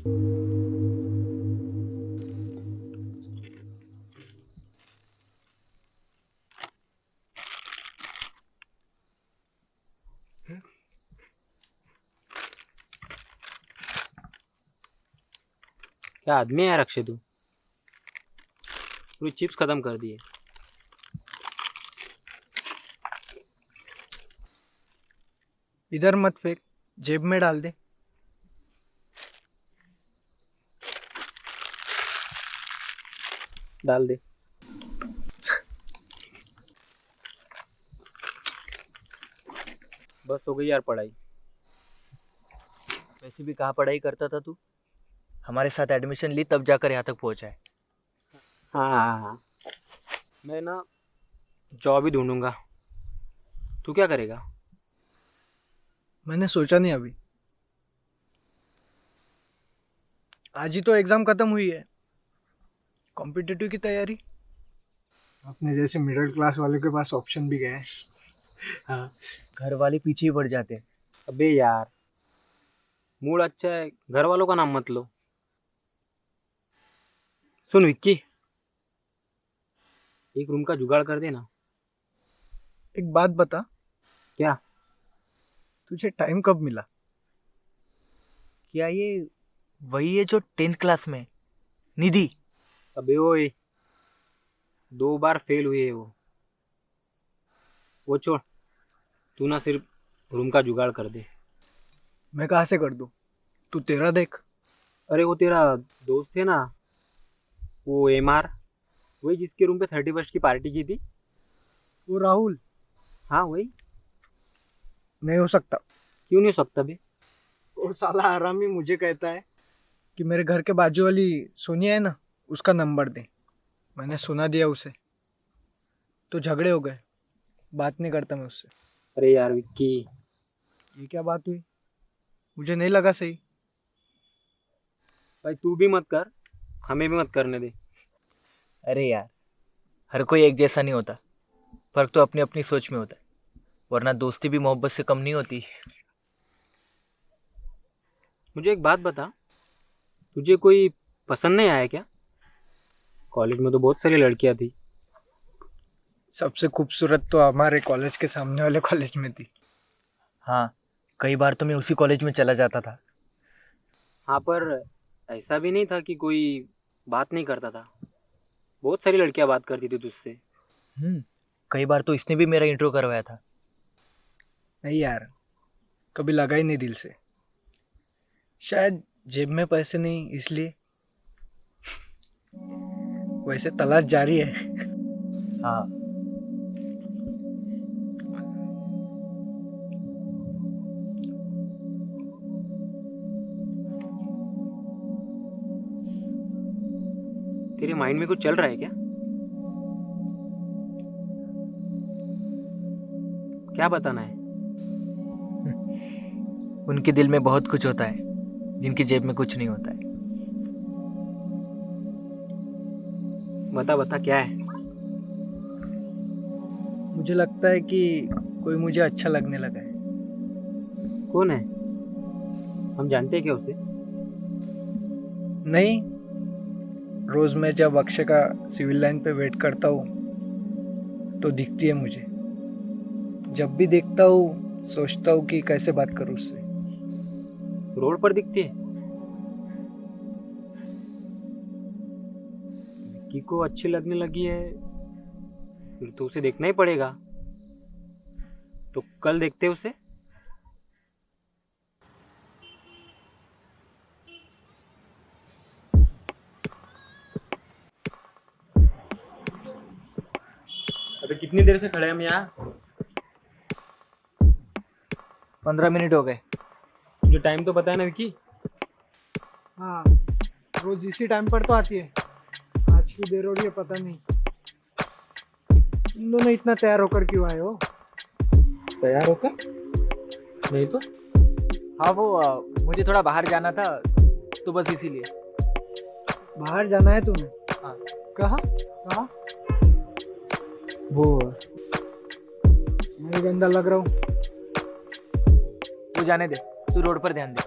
क्या आदमी है यार अक्षय तू। पूरी चिप्स खत्म कर दिए। इधर मत फेंक, जेब में डाल दे। डाल दे। बस हो गई यार पढ़ाई। वैसे भी कहाँ पढ़ाई करता था तू? हमारे साथ एडमिशन ली तब जाकर यहाँ तक पहुँचा है। हाँ, मैं ना जॉब ही ढूंढूंगा। तू क्या करेगा? मैंने सोचा नहीं अभी। आज ही तो एग्जाम खत्म हुई है। कॉम्पिटिटिव की तैयारी। अपने जैसे मिडिल क्लास वालों के पास ऑप्शन भी गए। हाँ। घर वाले पीछे ही पड़ जाते हैं। अबे यार, मूड अच्छा है, घर वालों का नाम मत लो। सुन विक्की, एक रूम का जुगाड़ कर देना। एक बात बता, क्या? तुझे टाइम कब मिला? क्या ये वही है जो 10th क्लास में? निधि? अबे ओए, 2 बार फेल हुए है वो छोड़। तू ना सिर्फ रूम का जुगाड़ कर दे। मैं कहाँ से कर दूँ? तू तेरा देख। अरे वो तेरा दोस्त है ना, वो MR, वही जिसके रूम पे 31st की पार्टी की थी। वो राहुल? हाँ वही। नहीं हो सकता। क्यों नहीं हो सकता बे? वो साला हरामी मुझे कहता है कि मेरे घर के बाजू वाली सोनिया है ना, उसका नंबर दे। मैंने सुना दिया उसे, तो झगड़े हो गए। बात नहीं करता मैं उससे। अरे यार विक्की, ये क्या बात हुई? मुझे नहीं लगा सही। भाई तू भी मत कर, हमें भी मत करने दे। अरे यार, हर कोई एक जैसा नहीं होता। फर्क तो अपनी अपनी सोच में होता है, वरना दोस्ती भी मोहब्बत से कम नहीं होती। मुझे एक बात बता, तुझे कोई पसंद नहीं आया क्या? कॉलेज में तो बहुत सारी लड़कियां थी। सबसे खूबसूरत तो हमारे कॉलेज के सामने वाले कॉलेज में थी। हाँ, कई बार तो मैं उसी कॉलेज में चला जाता था। हाँ पर ऐसा भी नहीं था कि कोई बात नहीं करता था। बहुत सारी लड़कियां बात करती थी तुझसे। कई बार तो इसने भी मेरा इंट्रो करवाया था। नहीं यार, कभी लगा ही नहीं दिल से। शायद जेब में पैसे नहीं इसलिए। वैसे तलाश जारी है। हाँ। तेरे माइंड में कुछ चल रहा है क्या? क्या बताना है? उनके दिल में बहुत कुछ होता है, जिनकी जेब में कुछ नहीं होता है। बता बता क्या है? मुझे लगता है कि कोई मुझे अच्छा लगने लगा है। कौन है? हम जानते हैं क्या उसे? नहीं, रोज मैं जब अक्षय का सिविल लाइन पे वेट करता हूँ तो दिखती है मुझे। जब भी देखता हूँ सोचता हूँ कि कैसे बात करूँ उससे। रोड पर दिखती है? विक्की को अच्छी लगने लगी है, फिर तो उसे देखना ही पड़ेगा। तो कल देखते हैं उसे। अबे कितनी देर से खड़े हैं हम यहाँ? 15 मिनट हो गए। तुझे टाइम तो पता है ना विक्की? हाँ, रोज इसी टाइम पर तो आती है। आज की देर हो रही है पता नहीं। तुम दोनों इतना तैयार होकर क्यों आए हो? तैयार होकर? नहीं तो। हाँ, वो मुझे थोड़ा बाहर जाना था, तो बस इसीलिए। बाहर जाना है तुम्हें? हाँ। कहाँ कहाँ? वो मैं गंदा लग रहा हूँ। तू जाने दे, तू रोड पर ध्यान दे।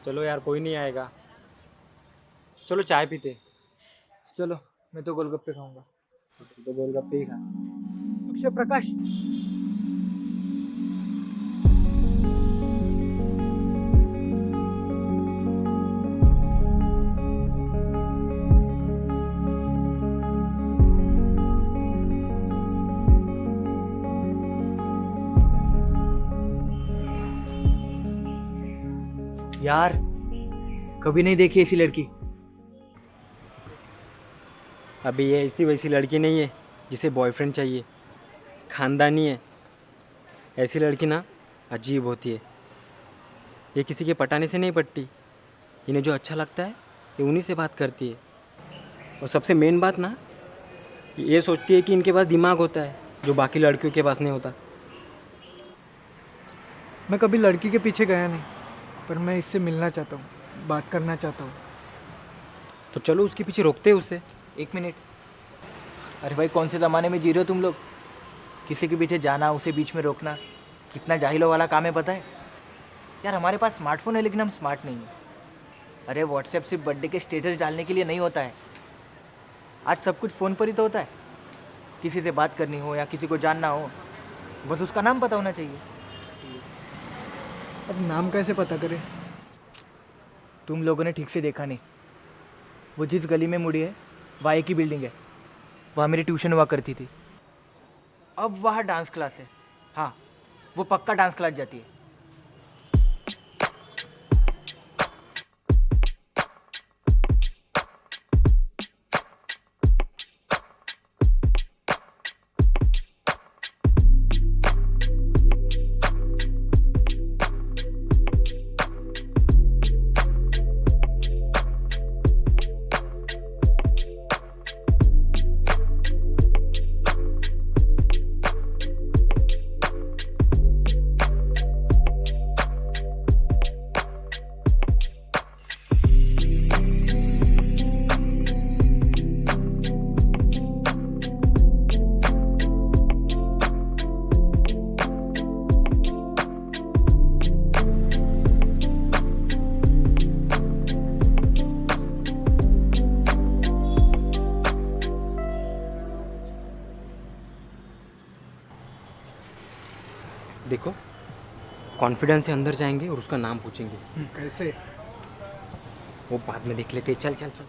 चलो यार, कोई नहीं आएगा। चलो चाय पीते। चलो, मैं तो गोलगप्पे खाऊंगा। तो गोलगप्पे ही खा। अक्षय प्रकाश, यार कभी नहीं देखी ऐसी लड़की। अभी ये ऐसी वैसी लड़की नहीं है जिसे बॉयफ्रेंड चाहिए, खानदानी है। ऐसी लड़की ना अजीब होती है। ये किसी के पटाने से नहीं पटती। इन्हें जो अच्छा लगता है ये उन्हीं से बात करती है। और सबसे मेन बात ना, ये सोचती है कि इनके पास दिमाग होता है जो बाकी लड़कियों के पास नहीं होता। मैं कभी लड़की के पीछे गया नहीं, पर मैं इससे मिलना चाहता हूँ, बात करना चाहता हूँ। तो चलो उसके पीछे रोकते हैं उसे। 1 मिनट। अरे भाई, कौन से ज़माने में जी रहे हो तुम लोग? किसी के पीछे जाना, उसे बीच में रोकना, कितना जाहिलों वाला काम है पता है? यार हमारे पास स्मार्टफोन है लेकिन हम स्मार्ट नहीं हैं। अरे व्हाट्सएप सिर्फ बर्थडे के स्टेटस डालने के लिए नहीं होता है। आज सब कुछ फ़ोन पर ही तो होता है। किसी से बात करनी हो या किसी को जानना हो, बस उसका नाम पता होना चाहिए। अब नाम कैसे पता करें? तुम लोगों ने ठीक से देखा नहीं। वो जिस गली में मुड़ी है वहाँ एक ही बिल्डिंग है। वहाँ मेरी ट्यूशन हुआ करती थी। अब वहाँ डांस क्लास है। हाँ, वो पक्का डांस क्लास जाती है। देखो, कॉन्फिडेंस से अंदर जाएंगे और उसका नाम पूछेंगे। कैसे? वो बाद में देख लेते। चल चल चल।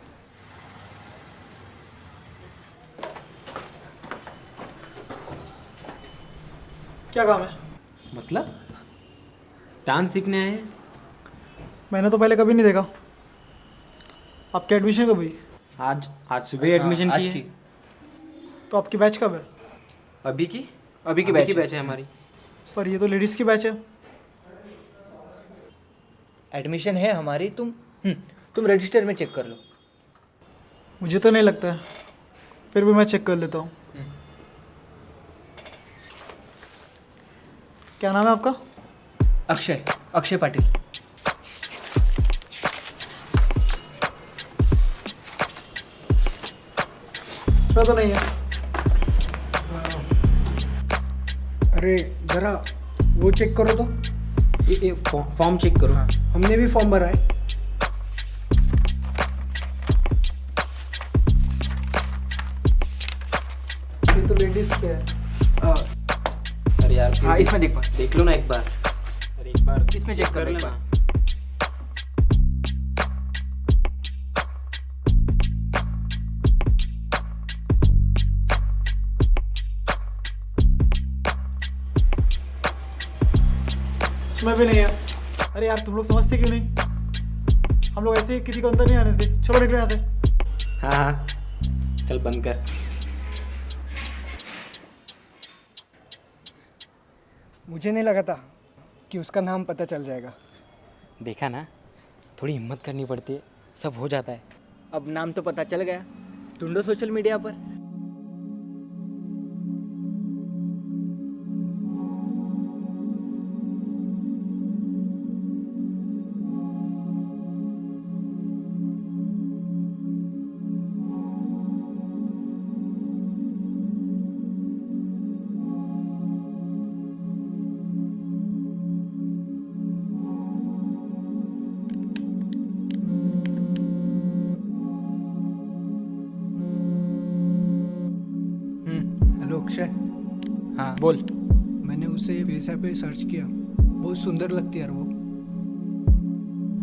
क्या काम है? मतलब डांस सीखने आए हैं। मैंने तो पहले कभी नहीं देखा। आपकी एडमिशन कब हुई? आज आज सुबह एडमिशन आज की है। तो आपकी बैच कब है? अभी की अभी की बैच है हमारी। पर ये तो लेडीज़ की बैच है। एडमिशन है हमारी। तुम रजिस्टर में चेक कर लो। मुझे तो नहीं लगता है, फिर भी मैं चेक कर लेता हूँ। क्या नाम है आपका? अक्षय, अक्षय पाटिल। इसमें तो नहीं है। अरे जरा वो चेक करो तो। ये फॉर्म चेक करो। हमने भी फॉर्म भरा है। ये तो लेडीज़ के है। अरे यार, फिर हाँ, भी इसमें देख लो ना एक बार। अरे एक बार इसमें चेक कर लो एक लेना। इसमें भी नहीं है। अरे यार, तुम लोग समझते क्यों नहीं? हम लोग ऐसे ही किसी को अंदर नहीं आने देते। चलो निकलो यहाँ से। हाँ हाँ, चल बंद कर। मुझे नहीं लगा था कि उसका नाम पता चल जाएगा। देखा ना, थोड़ी हिम्मत करनी पड़ती है, सब हो जाता है। अब नाम तो पता चल गया। ढूंढो सोशल मीडिया पर। अक्षय, हाँ बोल। मैंने उसे फेस ऐप पे सर्च किया, बहुत सुंदर लगती है यार वो।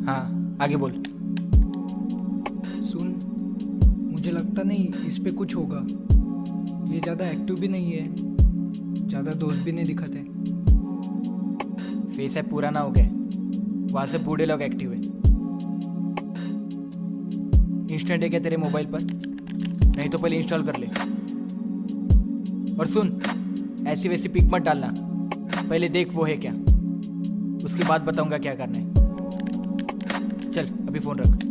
हाँ आगे बोल। सुन, मुझे लगता नहीं इस पे कुछ होगा। ये ज़्यादा एक्टिव भी नहीं है, ज़्यादा दोस्त भी नहीं दिखाते। फेस ऐप पूरा ना हो गया, वहाँ से बूढ़े लोग एक्टिव है। इंस्टेंट है क्या तेरे मोबाइल पर? नहीं तो पहले इंस्टॉल कर ले। और सुन, ऐसी वैसी पिक मत डालना, पहले देख वो है क्या, उसके बाद बताऊंगा क्या करना है। चल अभी फोन रख।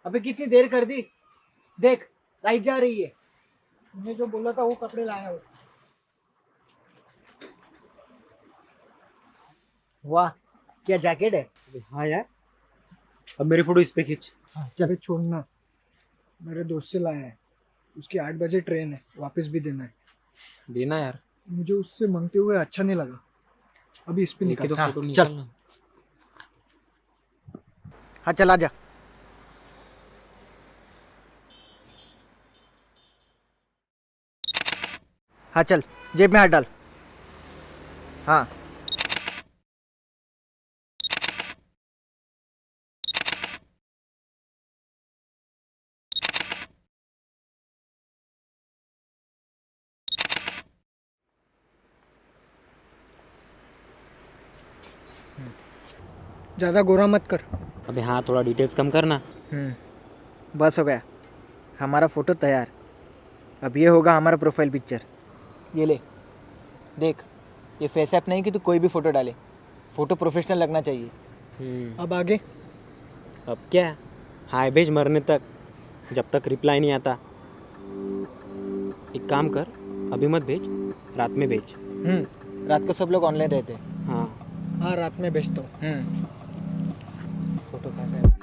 अबे कितनी देर कर दी, देख लाइट जा रही है। तूने जो बोला था वो कपड़े लाया हो। वाह क्या जैकेट है। हाँ यार, अब मेरी फोटो इस पे खींच। चल छोड़ना, मेरे दोस्त से लाया है, उसकी 8 बजे ट्रेन है, वापस भी देना है। देना यार, मुझे उससे मांगते हुए अच्छा नहीं लगा, अभी इस पे लेके निकल। तो हाँ, फोटो चल। निकालना। हाँ चल आजा। हाँ चल, जेब में हाथ डाल। हाँ ज़्यादा गोरा मत कर। अबे हाँ, थोड़ा डिटेल्स कम करना। बस हो गया, हमारा फोटो तैयार। अब ये होगा हमारा प्रोफाइल पिक्चर। ये ले देख, ये फेस ऐप नहीं कि तू कोई भी फ़ोटो डाले, फ़ोटो प्रोफेशनल लगना चाहिए। अब आगे अब क्या, हाय भेज मरने तक, जब तक रिप्लाई नहीं आता। एक काम कर, अभी मत भेज, रात में भेज। रात को सब लोग ऑनलाइन रहते हैं। हाँ, रात में भेजता हूँ। फोटो कैसा है?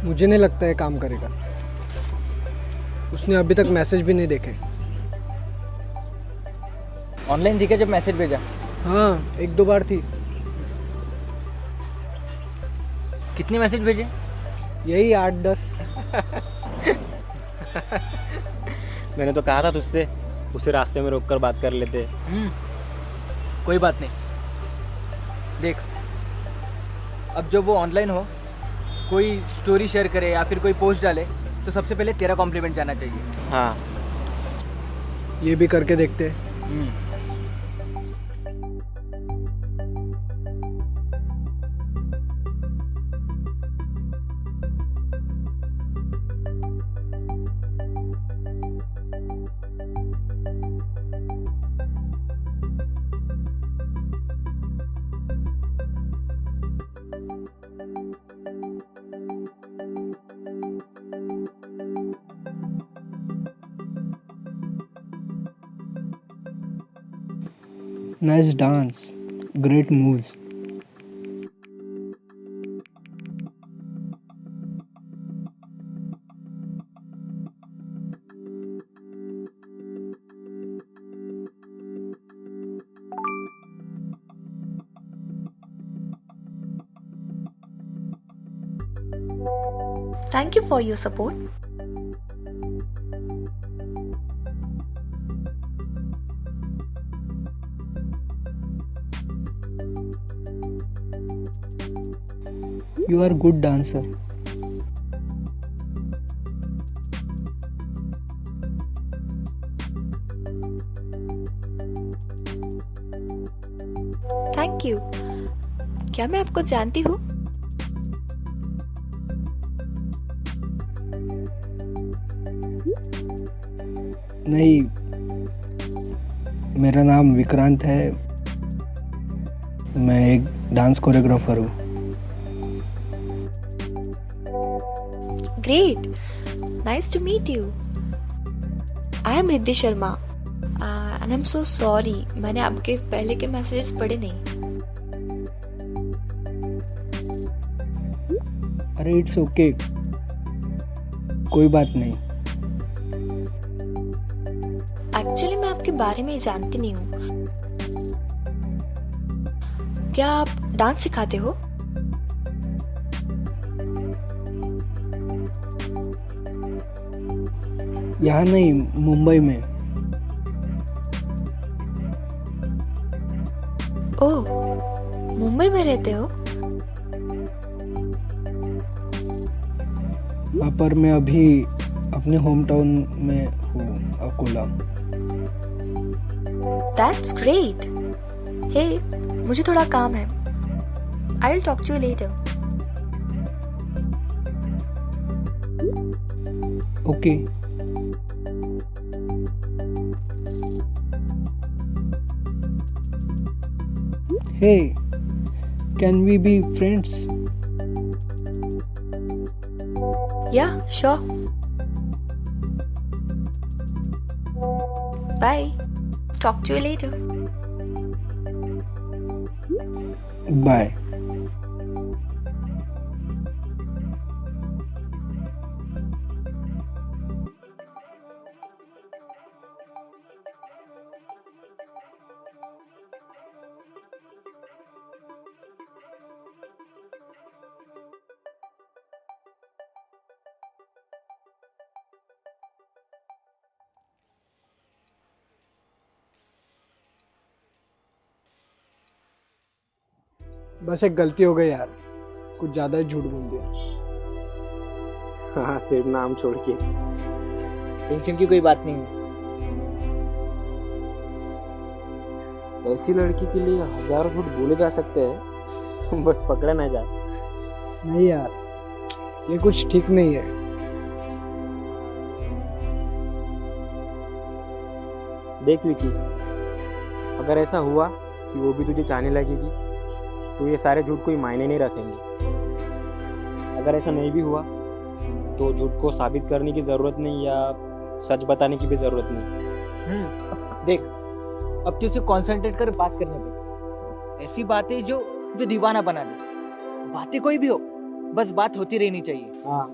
मुझे नहीं लगता है काम करेगा, उसने अभी तक मैसेज भी नहीं देखे। ऑनलाइन थी क्या जब मैसेज भेजा? हाँ, 1-2 बार थी। कितने मैसेज भेजे? यही 8-10। मैंने तो कहा था तुझसे उसे रास्ते में रोककर बात कर लेते। कोई बात नहीं। देख, अब जब वो ऑनलाइन हो, कोई स्टोरी शेयर करे या फिर कोई पोस्ट डाले, तो सबसे पहले तेरा कॉम्प्लीमेंट जाना चाहिए। हाँ, ये भी करके देखते हैं। Nice dance. Great moves. Thank you for your support. You are good dancer. Thank you. क्या मैं आपको जानती हूँ? नहीं, मेरा नाम विक्रांत है। मैं एक डांस कोरियोग्राफर हूँ। Great, nice to meet you. I am Riddhi Sharma and I am so sorry, मैंने आपके पहले के मैसेजेस पढ़े नहीं। अरे इट्स ओके, कोई बात नहीं। एक्चुअली मैं आपके बारे में जानती नहीं हूँ। क्या आप डांस सिखाते हो? यहाँ नहीं, मुंबई में। ओह, मुंबई में रहते हो? हाँ, पर मैं अभी अपने होम टाउन में हूँ, अकोला। That's great. Hey, मुझे थोड़ा काम है। I'll talk to you later. Okay. Hey, can we be friends? Yeah, sure. Bye. Talk to you later. Bye. बस एक गलती हो गई यार, कुछ ज़्यादा ही झूठ बोल दिया। हाँ, सिर्फ नाम छोड़ के। टेंशन की कोई बात नहीं है। ऐसी लड़की के लिए हजारों झूठ बोले जा सकते हैं, बस पकड़ा ना जाए। नहीं यार, ये कुछ ठीक नहीं है। देख विकी, अगर ऐसा हुआ कि वो भी तुझे चाहने लगेगी तो ये सारे झूठ कोई मायने नहीं रखेंगे। अगर ऐसा नहीं भी हुआ तो झूठ को साबित करने की ज़रूरत नहीं या सच बताने की भी ज़रूरत नहीं। देख, अब तो उसे कंसंट्रेट कर बात करने पे। ऐसी बातें जो जो दीवाना बना दे। बातें कोई भी हो, बस बात होती रहनी चाहिए। हाँ,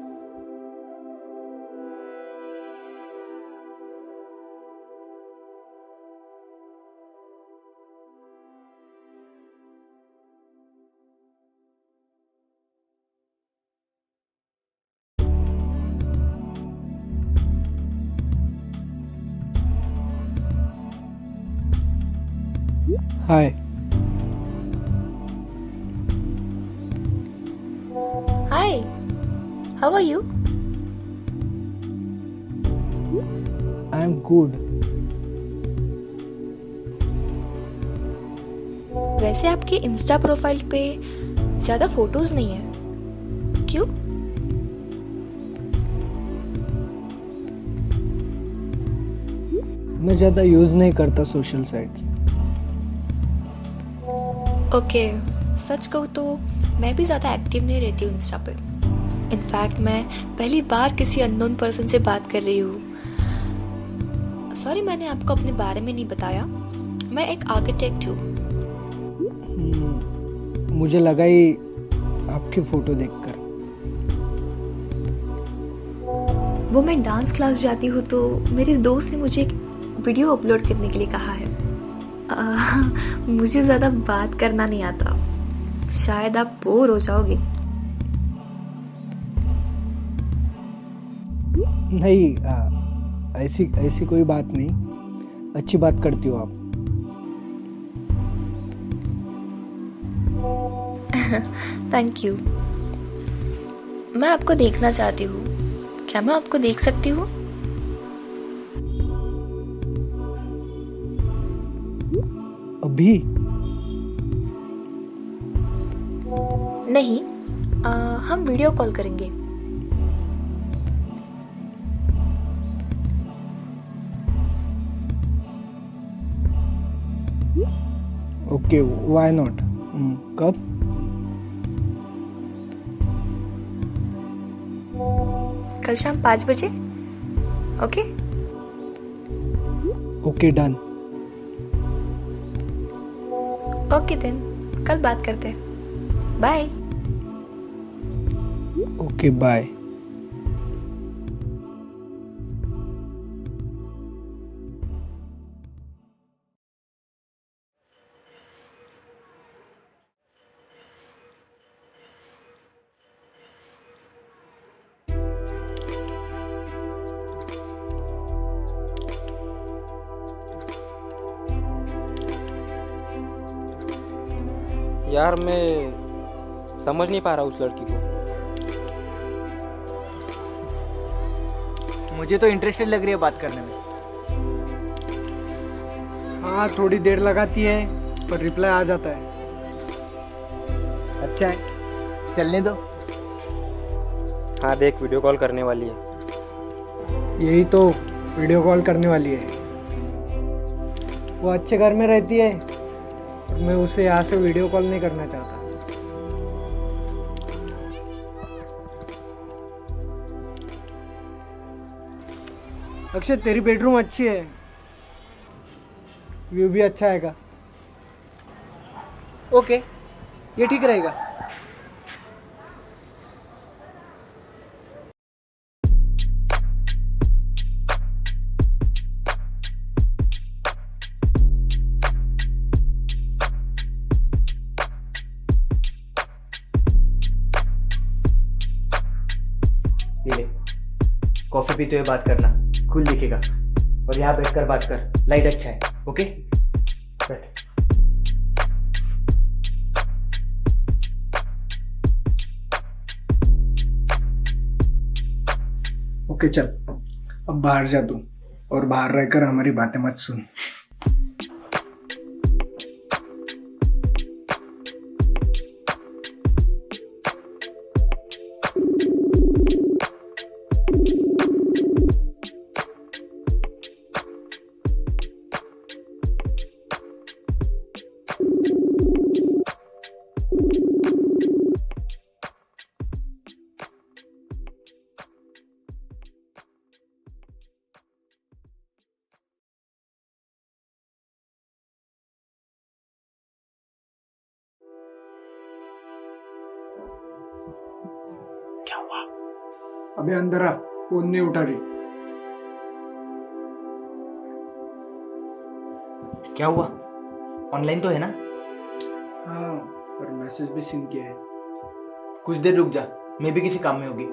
hi. Hi, how are you? I am good. वैसे आपके इंस्टा प्रोफाइल पे ज्यादा फोटोज नहीं है, क्यों? मैं ज़्यादा यूज़ नहीं करता सोशल साइट्स। ओके, सच कहूँ तो मैं भी ज़्यादा एक्टिव नहीं रहती हूँ इंस्टा पे। इनफैक्ट मैं पहली बार किसी अननोन पर्सन से बात कर रही हूँ। सॉरी, मैंने आपको अपने बारे में नहीं बताया। मैं एक आर्किटेक्ट हूँ। मुझे लगा ही आपकी फ़ोटो देखकर। वो मैं डांस क्लास जाती हूँ तो मेरे दोस्त ने मुझे एक वीडियो अपलोड करने के लिए कहा है। मुझे ज़्यादा बात करना नहीं आता, शायद आप बोर हो जाओगे। नहीं, ऐसी ऐसी कोई बात नहीं। अच्छी बात करती हो आप। Thank you. मैं आपको देखना चाहती हूँ, क्या मैं आपको देख सकती हूँ? अभी? नहीं, हम वीडियो कॉल करेंगे। Okay, why not. कब? कल शाम 5 बजे। Okay. Okay, done. Okay then, कल बात करते हैं। बाय। Okay, bye. यार मैं समझ नहीं पा रहा उस लड़की को। मुझे तो इंटरेस्टेड लग रही है बात करने में। हाँ, थोड़ी देर लगाती है पर रिप्लाई आ जाता है। अच्छा है। चलने दो। हाँ देख, वीडियो कॉल करने वाली है। यही तो, वीडियो कॉल करने वाली है। वो अच्छे घर में रहती है, मैं उसे यहाँ से वीडियो कॉल नहीं करना चाहता। अक्षय, तेरी बेडरूम अच्छी है, व्यू भी अच्छा आएगा। ओके, ये ठीक रहेगा। ये ले, कॉफी पीते हुए बात करना, खुल दिखेगा। और यहाँ बैठकर बात कर, लाइट अच्छा है। ओके, बैठ। ओके चल, अब बाहर जा तू, और बाहर रहकर हमारी बातें मत सुन। क्या हुआ? अबे अंदर आ, फोन नहीं उठा रही। क्या हुआ? ऑनलाइन तो है ना? हाँ, पर मैसेज भी सीन किया है। कुछ देर रुक जा, मैं भी किसी काम में होगी।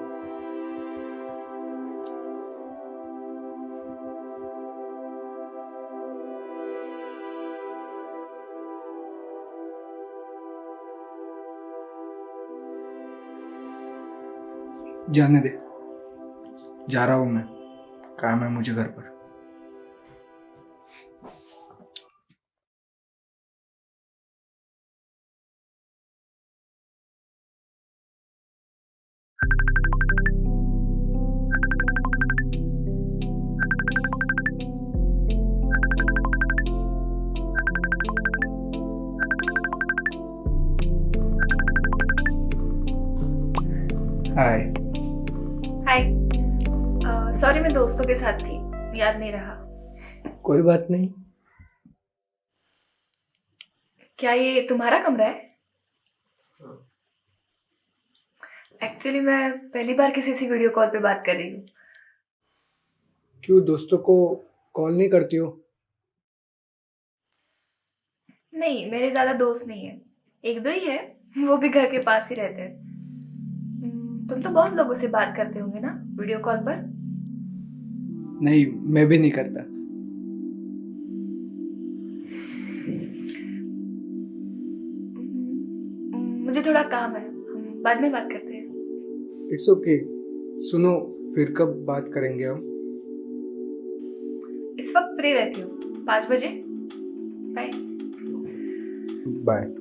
जाने दे, जा रहा हूँ मैं, काम है मुझे घर पर। हाय। हाय। सॉरी मैं दोस्तों के साथ थी, याद नहीं रहा। कोई बात नहीं। क्या ये तुम्हारा कमरा है? एक्चुअली मैं पहली बार किसी से वीडियो कॉल पे बात कर रही हूँ। क्यों दोस्तों को कॉल नहीं करती हो? नहीं, मेरे ज़्यादा दोस्त नहीं है, एक दो ही है, वो भी घर के पास ही रहते हैं। तुम तो बहुत लोगों से बात करते होंगे ना वीडियो कॉल पर? नहीं, मैं भी नहीं करता। मुझे थोड़ा काम है, हम बाद में बात करते हैं। It's okay. सुनो, फिर कब बात करेंगे हम? इस वक्त फ्री रहती हूँ, 5 बजे। बाय। बाय।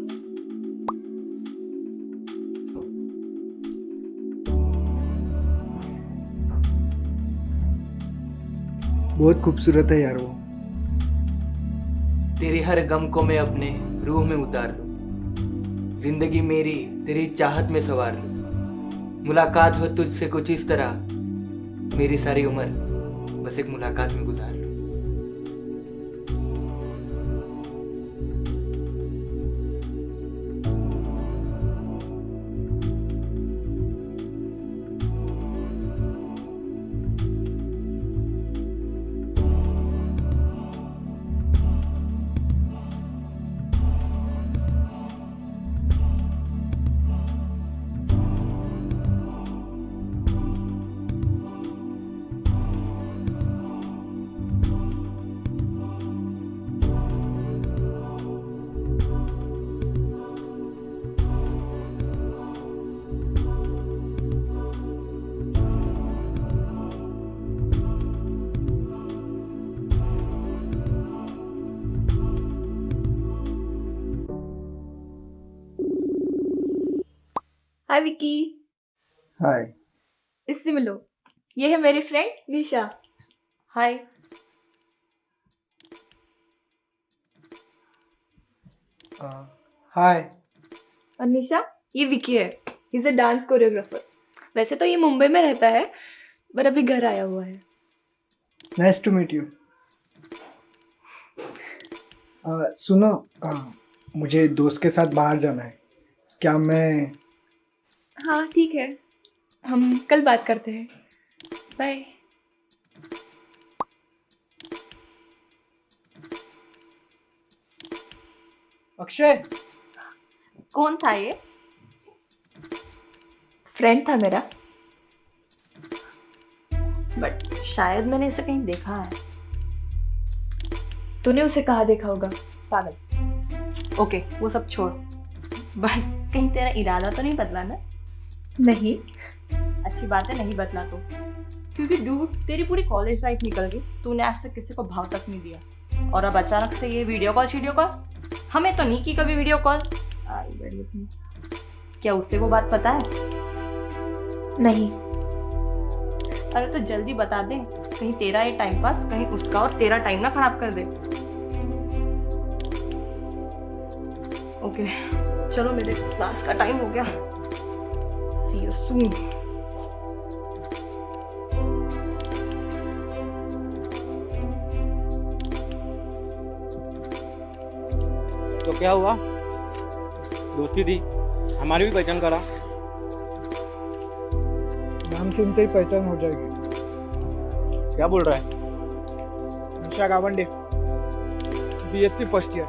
बहुत खूबसूरत है यार वो। तेरे हर गम को मैं अपने रूह में उतार लूं, जिंदगी मेरी तेरी चाहत में सवार लूं। मुलाकात हो तुझसे कुछ इस तरह, मेरी सारी उम्र बस एक मुलाकात में गुजार लूं। हाय विकी। हाय। इससे मिलो, ये है मेरी फ्रेंड निशा। हाय। हाय। और निशा, ये विकी है, इज अ डांस कोरियोग्राफर। वैसे तो ये मुंबई में रहता है, पर अभी घर आया हुआ है। Nice to meet you. सुनो, मुझे दोस्त के साथ बाहर जाना है, क्या मैं? हाँ ठीक है, हम कल बात करते हैं। बाय। अक्षय। कौन था ये? फ्रेंड था मेरा। बट शायद मैंने इसे कहीं देखा है। तूने उसे कहाँ देखा होगा, पागल। ओके, वो सब छोड़। बट कहीं तेरा इरादा तो नहीं बदला ना? नहीं। अच्छी बात है, नहीं बदला तो। क्योंकि डूड, तेरी पूरी कॉलेज लाइफ निकल गई, तूने आज तक किसी को भाव तक नहीं दिया, और अब अचानक से ये वीडियो कॉल। हमें तो नहीं की कभी वीडियो कॉल। आई बड़ी अपनी। क्या उससे वो बात पता है? नहीं। अरे तो जल्दी बता दे, कहीं तेरा ये टाइम पास कहीं उसका और तेरा टाइम ना खराब कर दे। ओके, चलो मेरे क्लास का टाइम हो गया। सी यू सून। तो क्या हुआ, दोस्ती थी, हमारी भी पहचान करा। नाम सुनते ही पहचान हो जाएगी। क्या बोल रहा है? निशा गावंडे, बीएससी फर्स्ट ईयर।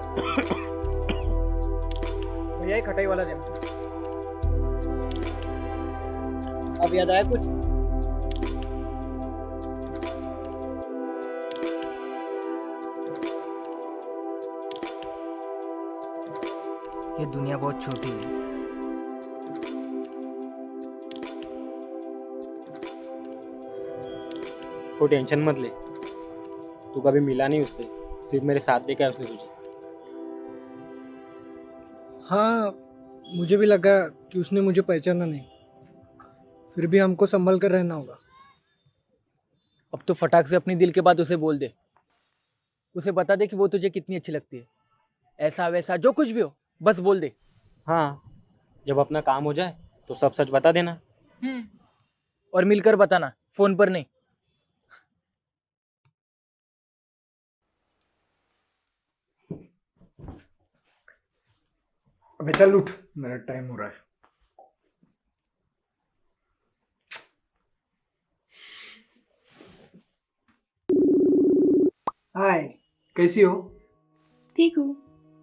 भैया ही खटाई वाला देना। अब याद आया कुछ? ये दुनिया बहुत छोटी है, कोई टेंशन मत ले, तू कभी मिला नहीं उससे, सिर्फ मेरे साथ देखा है उसने तुझे। हाँ, मुझे भी लगा कि उसने मुझे पहचाना नहीं, फिर भी हमको संभल कर रहना होगा। अब तो फटाक से अपनी दिल की बात उसे बोल दे, उसे बता दे कि वो तुझे कितनी अच्छी लगती है। ऐसा वैसा जो कुछ भी हो, बस बोल दे। हाँ, जब अपना काम हो जाए तो सब सच बता देना। और मिलकर बताना, फोन पर नहीं। अबे चल उठ, मेरा टाइम हो रहा है। हाय, कैसी हो? ठीक हूँ,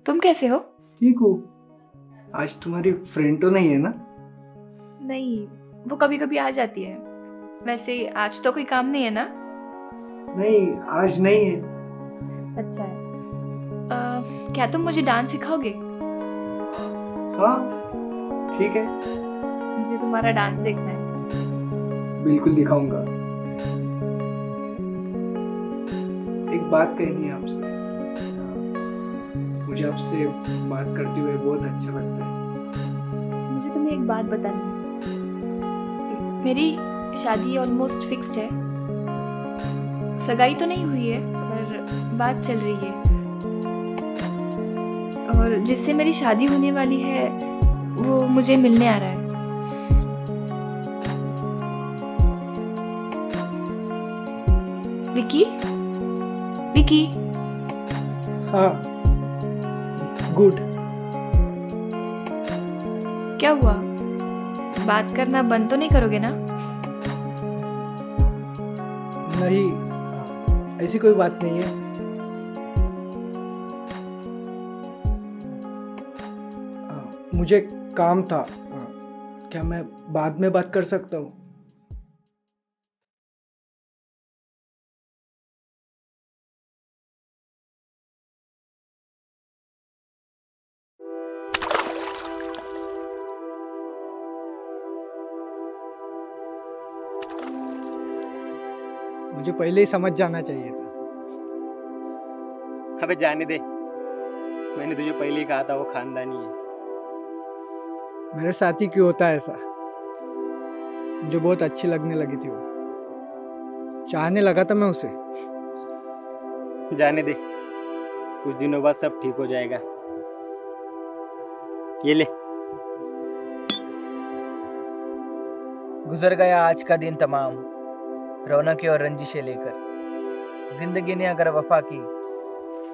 तुम कैसे हो? ठीक हूँ। आज तुम्हारी फ्रेंड तो नहीं है ना? नहीं, वो कभी कभी आ जाती है। वैसे आज तो कोई काम नहीं है ना? नहीं, आज नहीं है। अच्छा है। क्या तुम मुझे डांस सिखाओगे? हाँ, ठीक है, मुझे तुम्हारा डांस देखना है। बिल्कुल दिखाऊंगा। एक बात कहनी है आपसे। मुझे आपसे बात करते हुए बहुत अच्छा लगता है। मुझे तुम्हें एक बात बतानी है। मेरी शादी ऑलमोस्ट फिक्स्ड है। सगाई तो नहीं हुई है, पर बात चल रही है। और जिससे मेरी शादी होने वाली है वो मुझे मिलने आ रहा है। विकी, विकी, हाँ, गुड। क्या हुआ? बात करना बंद तो नहीं करोगे ना? नहीं, ऐसी कोई बात नहीं है। मुझे काम था। क्या मैं बाद में बात कर सकता हूँ? मुझे पहले ही समझ जाना चाहिए था। अबे जाने दे, मैंने तुझे पहले ही कहा था वो खानदानी है। मेरे साथ ही क्यों होता है ऐसा? मुझे बहुत अच्छी लगने लगी थी वो, चाहने लगा था मैं उसे। जाने दे, कुछ दिनों बाद सब ठीक हो जाएगा। ये ले। गुजर गया आज का दिन तमाम, रौनकें और रंजिशें लेकर। जिंदगी ने अगर वफा की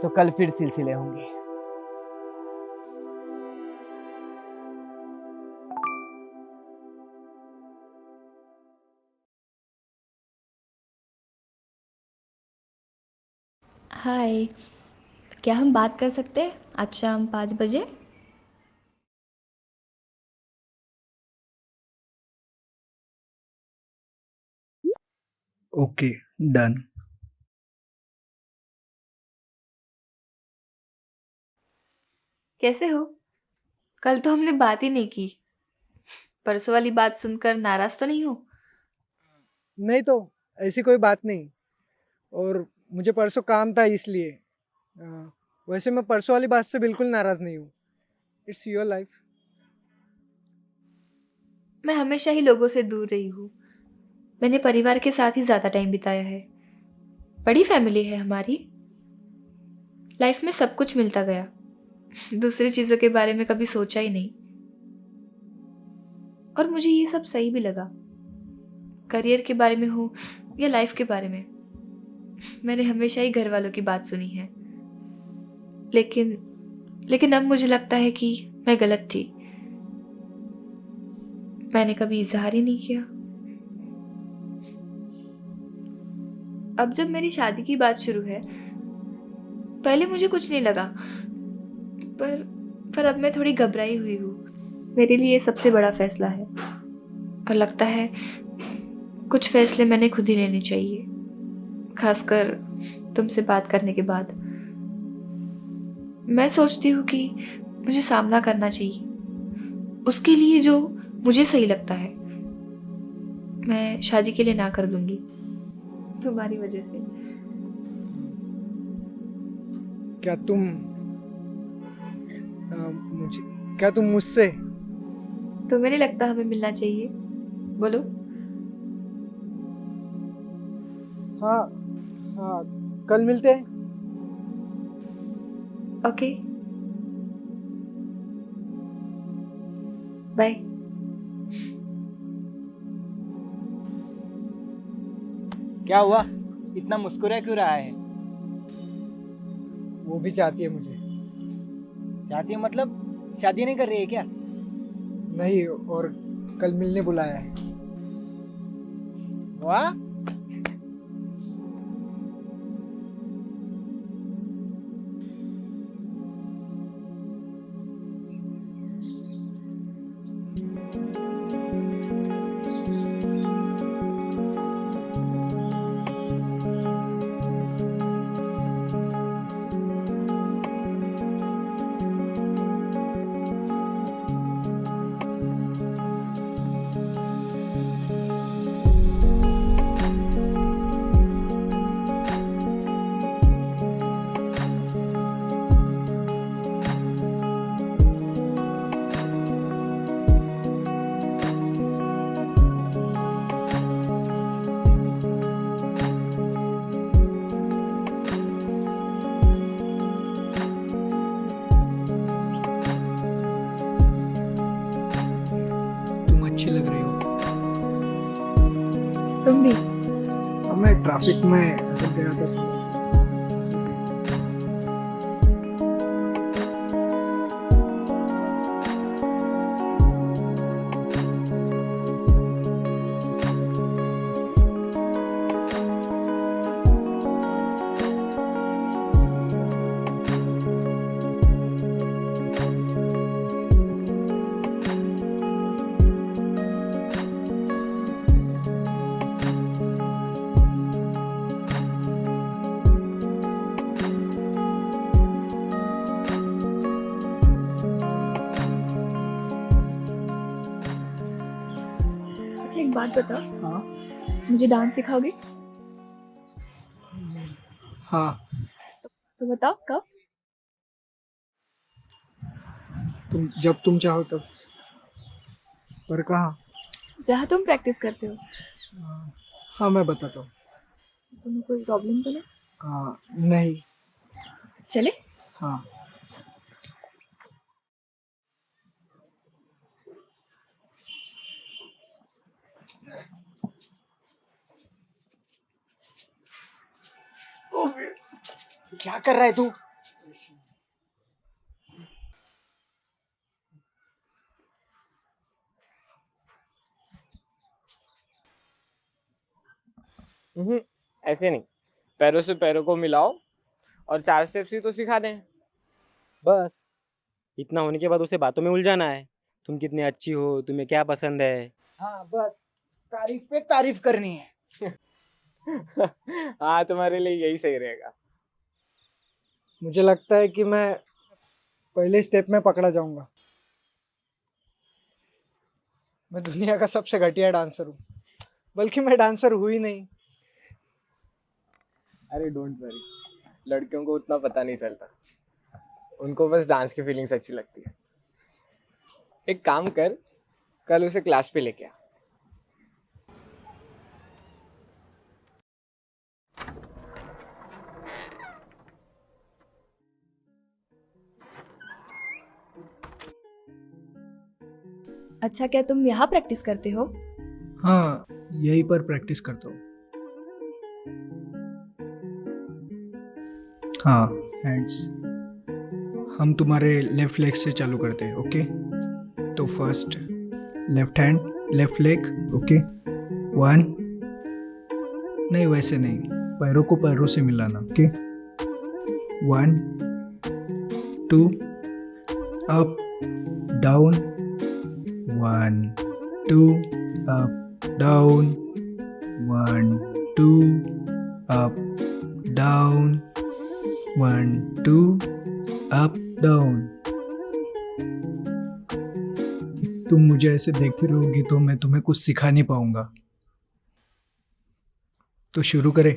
तो कल फिर सिलसिले होंगे। हाय, क्या हम बात कर सकते हैं आज शाम 5 बजे? Okay, done. कैसे हो? कल तो हमने बात ही नहीं की। परसों वाली बात सुनकर नाराज तो नहीं हो? नहीं तो ऐसी कोई बात नहीं। और मुझे परसों काम था इसलिए। वैसे मैं परसों वाली बात से बिल्कुल नाराज नहीं हूँ। It's your life. मैं हमेशा ही लोगों से दूर रही हूँ। मैंने परिवार के साथ ही ज़्यादा टाइम बिताया है। बड़ी फैमिली है हमारी। लाइफ में सब कुछ मिलता गया। दूसरी चीज़ों के बारे में कभी सोचा ही नहीं। और मुझे ये सब सही भी लगा। करियर के बारे में हो या लाइफ के बारे में, मैंने हमेशा ही घर वालों की बात सुनी है। लेकिन अब मुझे लगता है कि मैं गलत थी। मैंने कभी इजहार ही नहीं किया। अब जब मेरी शादी की बात शुरू है, पहले मुझे कुछ नहीं लगा, पर अब मैं थोड़ी घबराई हुई हूँ। मेरे लिए सबसे बड़ा फैसला है और लगता है कुछ फैसले मैंने खुद ही लेने चाहिए, खासकर तुमसे बात करने के बाद। मैं सोचती हूँ कि मुझे सामना करना चाहिए उसके लिए जो मुझे सही लगता है। मैं शादी के लिए ना कर दूंगी। तुम्हारी वजह से। क्या तुम मुझे क्या तुम मुझसे तुम्हें नहीं लगता हमें मिलना चाहिए? बोलो। हाँ हाँ कल मिलते हैं। Okay, bye. क्या हुआ, इतना मुस्कुरा क्यों रहा है? वो भी चाहती है मुझे। चाहती है मतलब शादी नहीं कर रही है क्या? नहीं, और कल मिलने बुलाया है। वाह, तुम अच्छी लग रही हो। तुम भी। मैं ट्रैफिक में अटक गया था तो अच्छा, एक बात बताओ, हाँ मुझे डांस सिखाओगे? हाँ तो बताओ कब? जब तुम चाहो तब। पर कहाँ? जहाँ तुम प्रैक्टिस करते हो। हाँ मैं बताता हूँ। तुम्हें कोई प्रॉब्लम तो नहीं? नहीं। चले। हाँ क्या कर रहा है तू? ऐसे नहीं, पैरों से पैरों को मिलाओ और 4 स्टेप्स ही तो सिखा दें बस। इतना होने के बाद उसे बातों में उलझाना है। तुम कितनी अच्छी हो, तुम्हें क्या पसंद है। हाँ बस, तारीफ पे तारीफ करनी है। हाँ, तुम्हारे लिए यही सही रहेगा। मुझे लगता है कि मैं पहले स्टेप में पकड़ा जाऊंगा। मैं दुनिया का सबसे घटिया डांसर हूँ, बल्कि मैं डांसर हुई ही नहीं। अरे डोंट वरी, लड़कियों को उतना पता नहीं चलता, उनको बस डांस की फीलिंग्स अच्छी लगती है। एक काम कर, कल उसे क्लास पे लेके आ। अच्छा, क्या तुम यहाँ प्रैक्टिस करते हो? हाँ यहीं पर प्रैक्टिस करता हूँ। हाँ हैंड्स। हम तुम्हारे लेफ्ट लेग से चालू करते हैं, ओके? तो first left hand, left leg, okay? 1, नहीं वैसे नहीं, पैरों को पैरों से मिलाना, okay? 1 2 up down, 1 2 up down, 1 2 up down, 1 2 up down. तुम मुझे ऐसे देखती रहोगी तो मैं तुम्हें कुछ सिखा नहीं पाऊंगा। तो शुरू करें।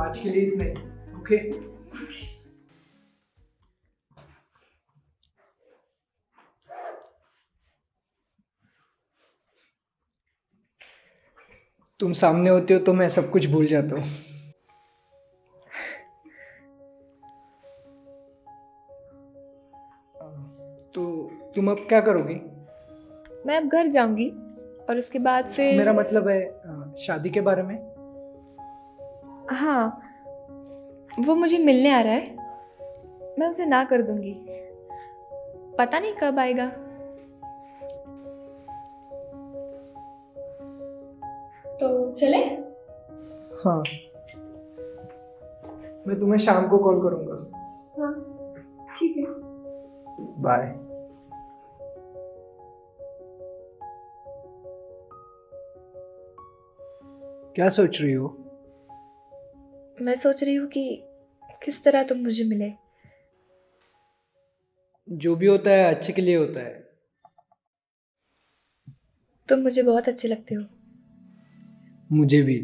आज के लिए इतना ही, ओके? तुम सामने होते हो तो मैं सब कुछ भूल जाता हूँ। तो तुम अब क्या करोगी? मैं अब घर जाऊंगी और उसके बाद फिर मेरा मतलब है शादी के बारे में। हाँ, वो मुझे मिलने आ रहा है, मैं उसे ना कर दूंगी। पता नहीं कब आएगा। तो चले? हाँ, मैं तुम्हें शाम को कॉल करूँगा। हाँ, ठीक है। बाय। क्या सोच रही हो? मैं सोच रही हूँ कि किस तरह तुम मुझे मिले। जो भी होता है अच्छे के लिए होता है। तुम मुझे बहुत अच्छे लगते हो। मुझे भी।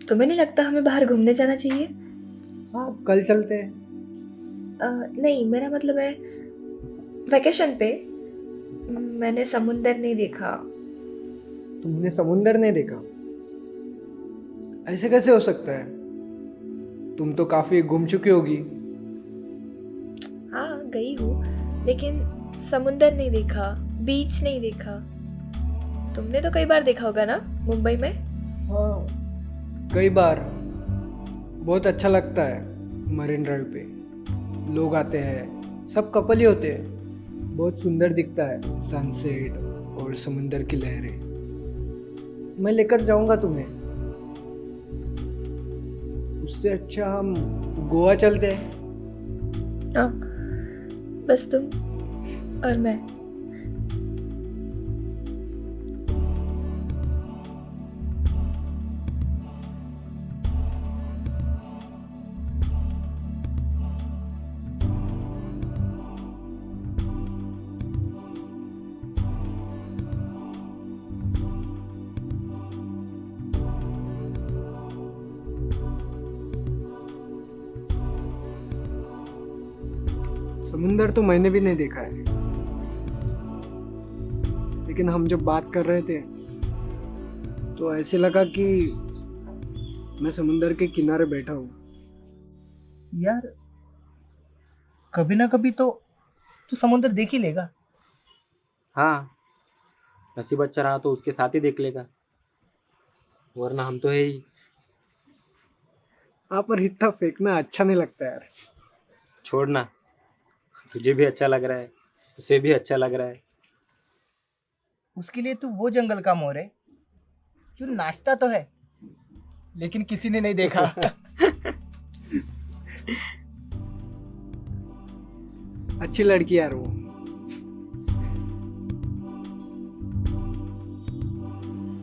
तुम्हें नहीं लगता हमें बाहर घूमने जाना चाहिए? हाँ, कल चलते हैं। नहीं, मेरा मतलब है वैकेशन पे। मैंने समुंदर नहीं देखा। तुमने समुंदर नहीं देखा? ऐसे कैसे हो सकता है? तुम तो काफी घूम चुकी होगी। हाँ, गई हूँ, लेकिन समुंदर नहीं देखा, बीच नहीं देखा। तुमने तो कई बार देखा होगा ना मुंबई में? हाँ, कई बार। बहुत अच्छा लगता है मरीन ड्राइव पे। लोग आते हैं, सब कपल ही होते हैं। बहुत सुंदर दिखता है सनसेट और समुंदर की लहरें। मैं लेकर जाऊंगा तुम्हें। उससे अच्छा हम गोवा चलते हैं। हाँ, बस तुम और मैं। समुंदर तो मैंने भी नहीं देखा है, लेकिन हम जब बात कर रहे थे तो ऐसे लगा कि मैं समुंदर के किनारे बैठा हूँ। यार, कभी ना कभी तो तू समुंदर देख ही लेगा। हाँ, नसीब अच्छा रहा तो उसके साथ ही देख लेगा, वरना हम तो है ही। हाँ, पर इतना फेंकना अच्छा नहीं लगता यार। छोड़ना, तुझे भी अच्छा लग रहा है, उसे भी अच्छा लग रहा है। उसके लिए तू वो जंगल का मोर है जो नाचता तो है लेकिन किसी ने नहीं देखा। अच्छी लड़की यार वो।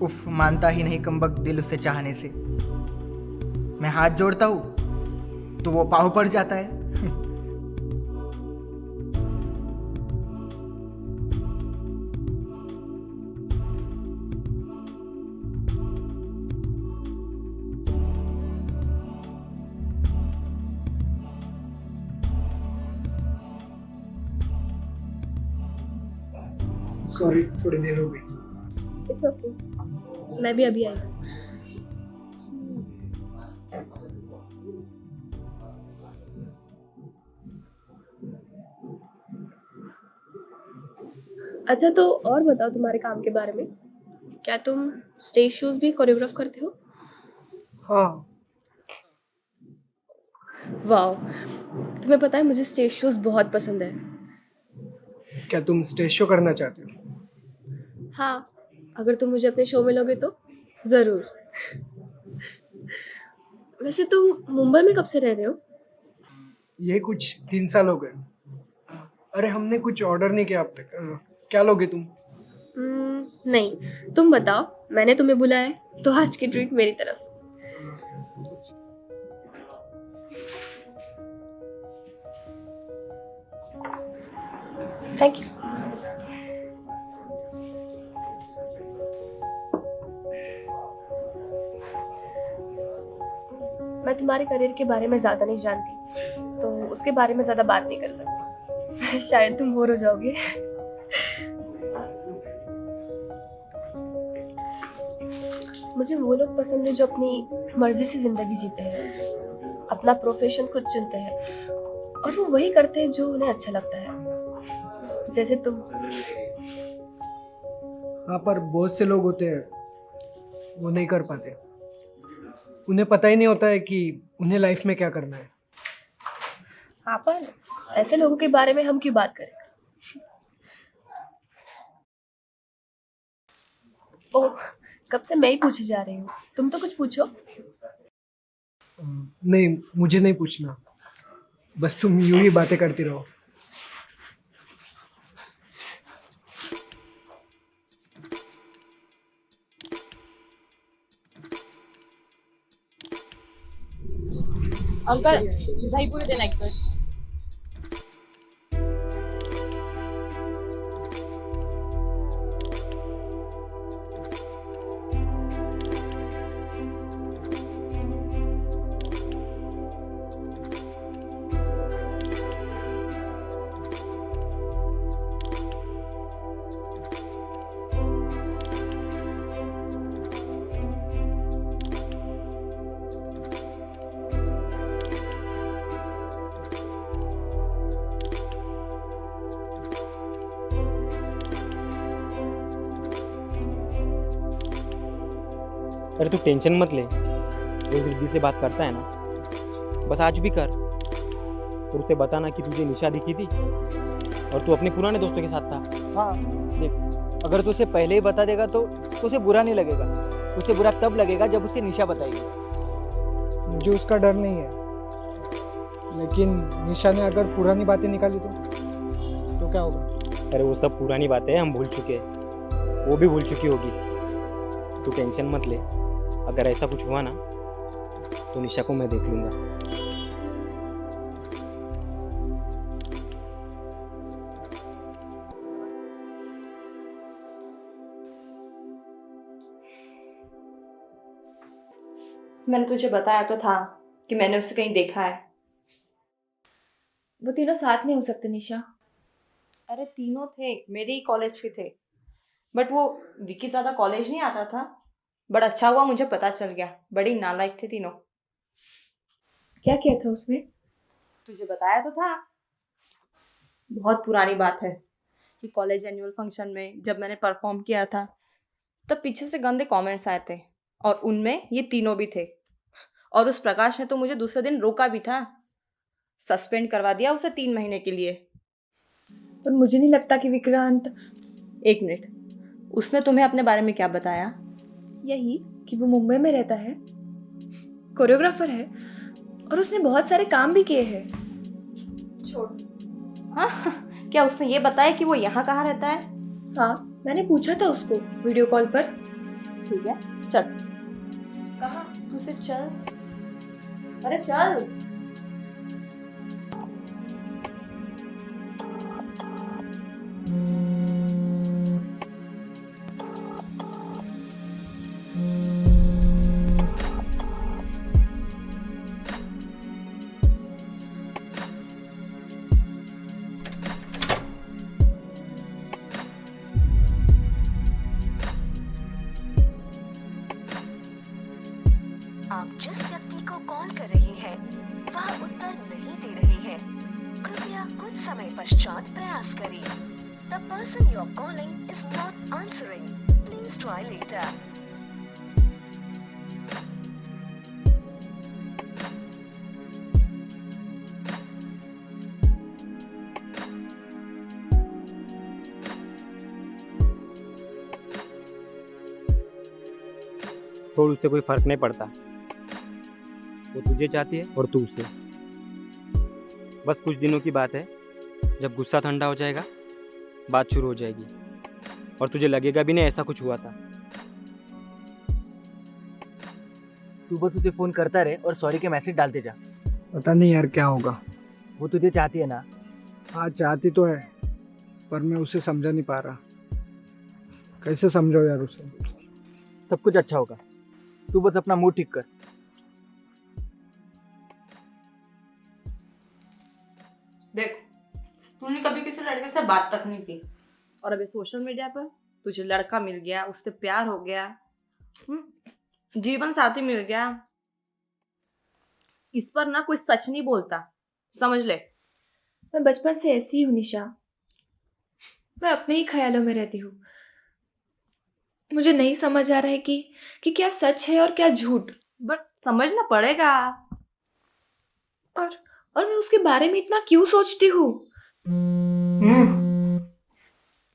उफ, मानता ही नहीं कमबख्त दिल उसे चाहने से। मैं हाथ जोड़ता हूँ तो वो पाँव पड़ जाता है। सॉरी, थोड़ी देर हो गई। इट्स ओके, मैं भी अभी आई हूँ। अच्छा, तो और बताओ तुम्हारे काम के बारे में। क्या तुम स्टेज शोज भी कोरियोग्राफ करते हो? हाँ, वाह, तुम्हें पता है मुझे स्टेज शोज बहुत पसंद है। क्या तुम स्टेज शो करना चाहते हो? हाँ, अगर तुम मुझे अपने शो में लोगे तो ज़रूर। वैसे तुम मुंबई में कब से रह रहे हो? ये कुछ 3 साल हो गए। अरे हमने कुछ ऑर्डर नहीं किया अब तक। क्या लोगे तुम? नहीं, तुम बताओ, मैंने तुम्हें बुलाया है तो आज की ट्रीट मेरी तरफ से। Thank you. मैं तुम्हारे करियर के बारे में ज़्यादा नहीं जानती, तो उसके बारे में ज़्यादा बात नहीं कर सकती। शायद तुम बोर हो जाओगे। मुझे वो लोग पसंद है जो अपनी मर्जी से ज़िंदगी जीते हैं, अपना प्रोफेशन खुद चुनते हैं और वो वही करते हैं जो उन्हें अच्छा लगता है, जैसे तुम। हाँ, पर बहुत से लोग होते हैं वो नहीं कर पाते। उन्हें पता ही नहीं होता है कि उन्हें लाइफ में क्या करना है। हाँ, पर ऐसे लोगों के बारे में हम क्यों बात करें? ओह, कब से मैं ही पूछे जा रही हूँ, तुम तो कुछ पूछो। नहीं, मुझे नहीं पूछना, बस तुम यूं ही बातें करती रहो। अंकल दही पूरी देना एक प्लेट। अरे तू टेंशन मत ले, वो दीदी से बात करता है ना, बस आज भी कर और उसे बताना कि तुझे निशा दिखी थी और तू अपने पुराने दोस्तों के साथ था। हाँ देख, अगर तू उसे पहले ही बता देगा तो उसे बुरा नहीं लगेगा। उसे बुरा तब लगेगा जब उसे निशा बताएगी। मुझे उसका डर नहीं है, लेकिन निशा ने अगर पुरानी बातें निकाली तो क्या होगा? अरे वो सब पुरानी बातें हम भूल चुके हैं, वो भी भूल चुकी होगी। तू टेंशन मत ले, अगर ऐसा कुछ हुआ ना तो निशा को मैं देख लूँगा। मैंने तुझे बताया तो था कि मैंने उसे कहीं देखा है। वो तीनों साथ नहीं हो सकते निशा। अरे तीनों थे, मेरे ही कॉलेज के थे, बट वो विकी ज़्यादा कॉलेज नहीं आता था। बड़ा अच्छा हुआ मुझे पता चल गया, बड़ी नालायक थे तीनों। क्या किया था उसने? तुझे बताया तो था। बहुत पुरानी बात है कि कॉलेज एनुअल फंक्शन में जब मैंने परफॉर्म किया था तब पीछे से गंदे कमेंट्स आए थे और उनमें ये तीनों भी थे। और उस प्रकाश ने तो मुझे दूसरे दिन रोका भी था, सस्पेंड करवा दिया उसे 3 महीने के लिए। पर मुझे नहीं लगता कि विक्रांत। एक मिनट, उसने तुम्हें अपने बारे में क्या बताया? यही कि वो मुंबई में रहता है, कोरियोग्राफर है और उसने बहुत सारे काम भी किए हैं। छोड़। हाँ, क्या उसने ये बताया कि वो यहाँ कहाँ रहता है? हाँ, मैंने पूछा था उसको वीडियो कॉल पर। ठीक है, चल। कहाँ? तू सिर्फ चल। अरे चल। आप जिस व्यक्ति को कॉल कर रही हैं, वह उत्तर नहीं दे रही है। कृपया कुछ समय पश्चात प्रयास करें। The person you are calling is not answering. Please try later. छोड़, उससे कोई फर्क नहीं पड़ता। वो तुझे चाहती है और तू उसे। बस कुछ दिनों की बात है, जब गुस्सा ठंडा हो जाएगा बात शुरू हो जाएगी और तुझे लगेगा भी नहीं ऐसा कुछ हुआ था। तू बस उसे फोन करता रहे और सॉरी के मैसेज डालते जा। पता नहीं यार क्या होगा। वो तुझे चाहती है ना। हाँ चाहती तो है, पर मैं उसे समझा नहीं पा रहा। कैसे समझाओ यार उसे। सब कुछ अच्छा होगा, तू बस अपना मूड ठीक कर। देख, तूने कभी किसी लड़के से बात तक नहीं की और अभी सोशल मीडिया पर तुझे लड़का मिल गया, उससे प्यार हो गया, जीवन साथी मिल गया। इस पर ना कोई सच नहीं बोलता, समझ ले। मैं बचपन से ऐसी ही हूँ निशा। मैं अपने ही ख्यालों में रहती हूँ। मुझे नहीं समझ आ रहा है कि क्या सच है और क्या झूठ। बट समझना पड़ेगा। और मैं उसके बारे में इतना क्यों सोचती हूँ।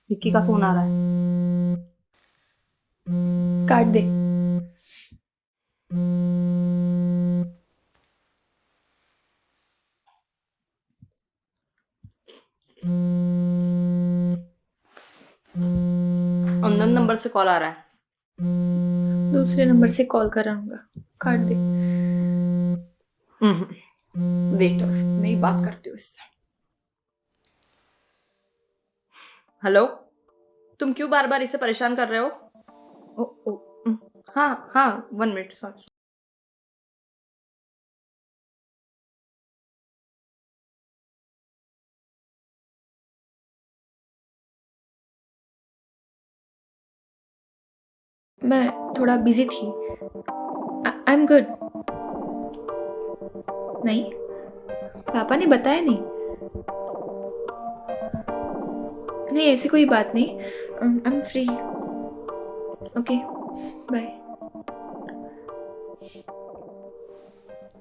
विक्की का फोन आ रहा है। काट दे। अननोन नंबर से कॉल आ रहा है। दूसरे नंबर से कॉल कराऊंगा। काट दे। वेट, नहीं बात करती हूँ इससे। हेलो, तुम क्यों बार बार इसे परेशान कर रहे हो? हाँ हाँ, 1 मिनट, सॉरी। मैं थोड़ा बिजी थी। आई एम गुड। नहीं, पापा ने बताया नहीं। नहीं, ऐसी कोई बात नहीं। I am free. Okay, bye.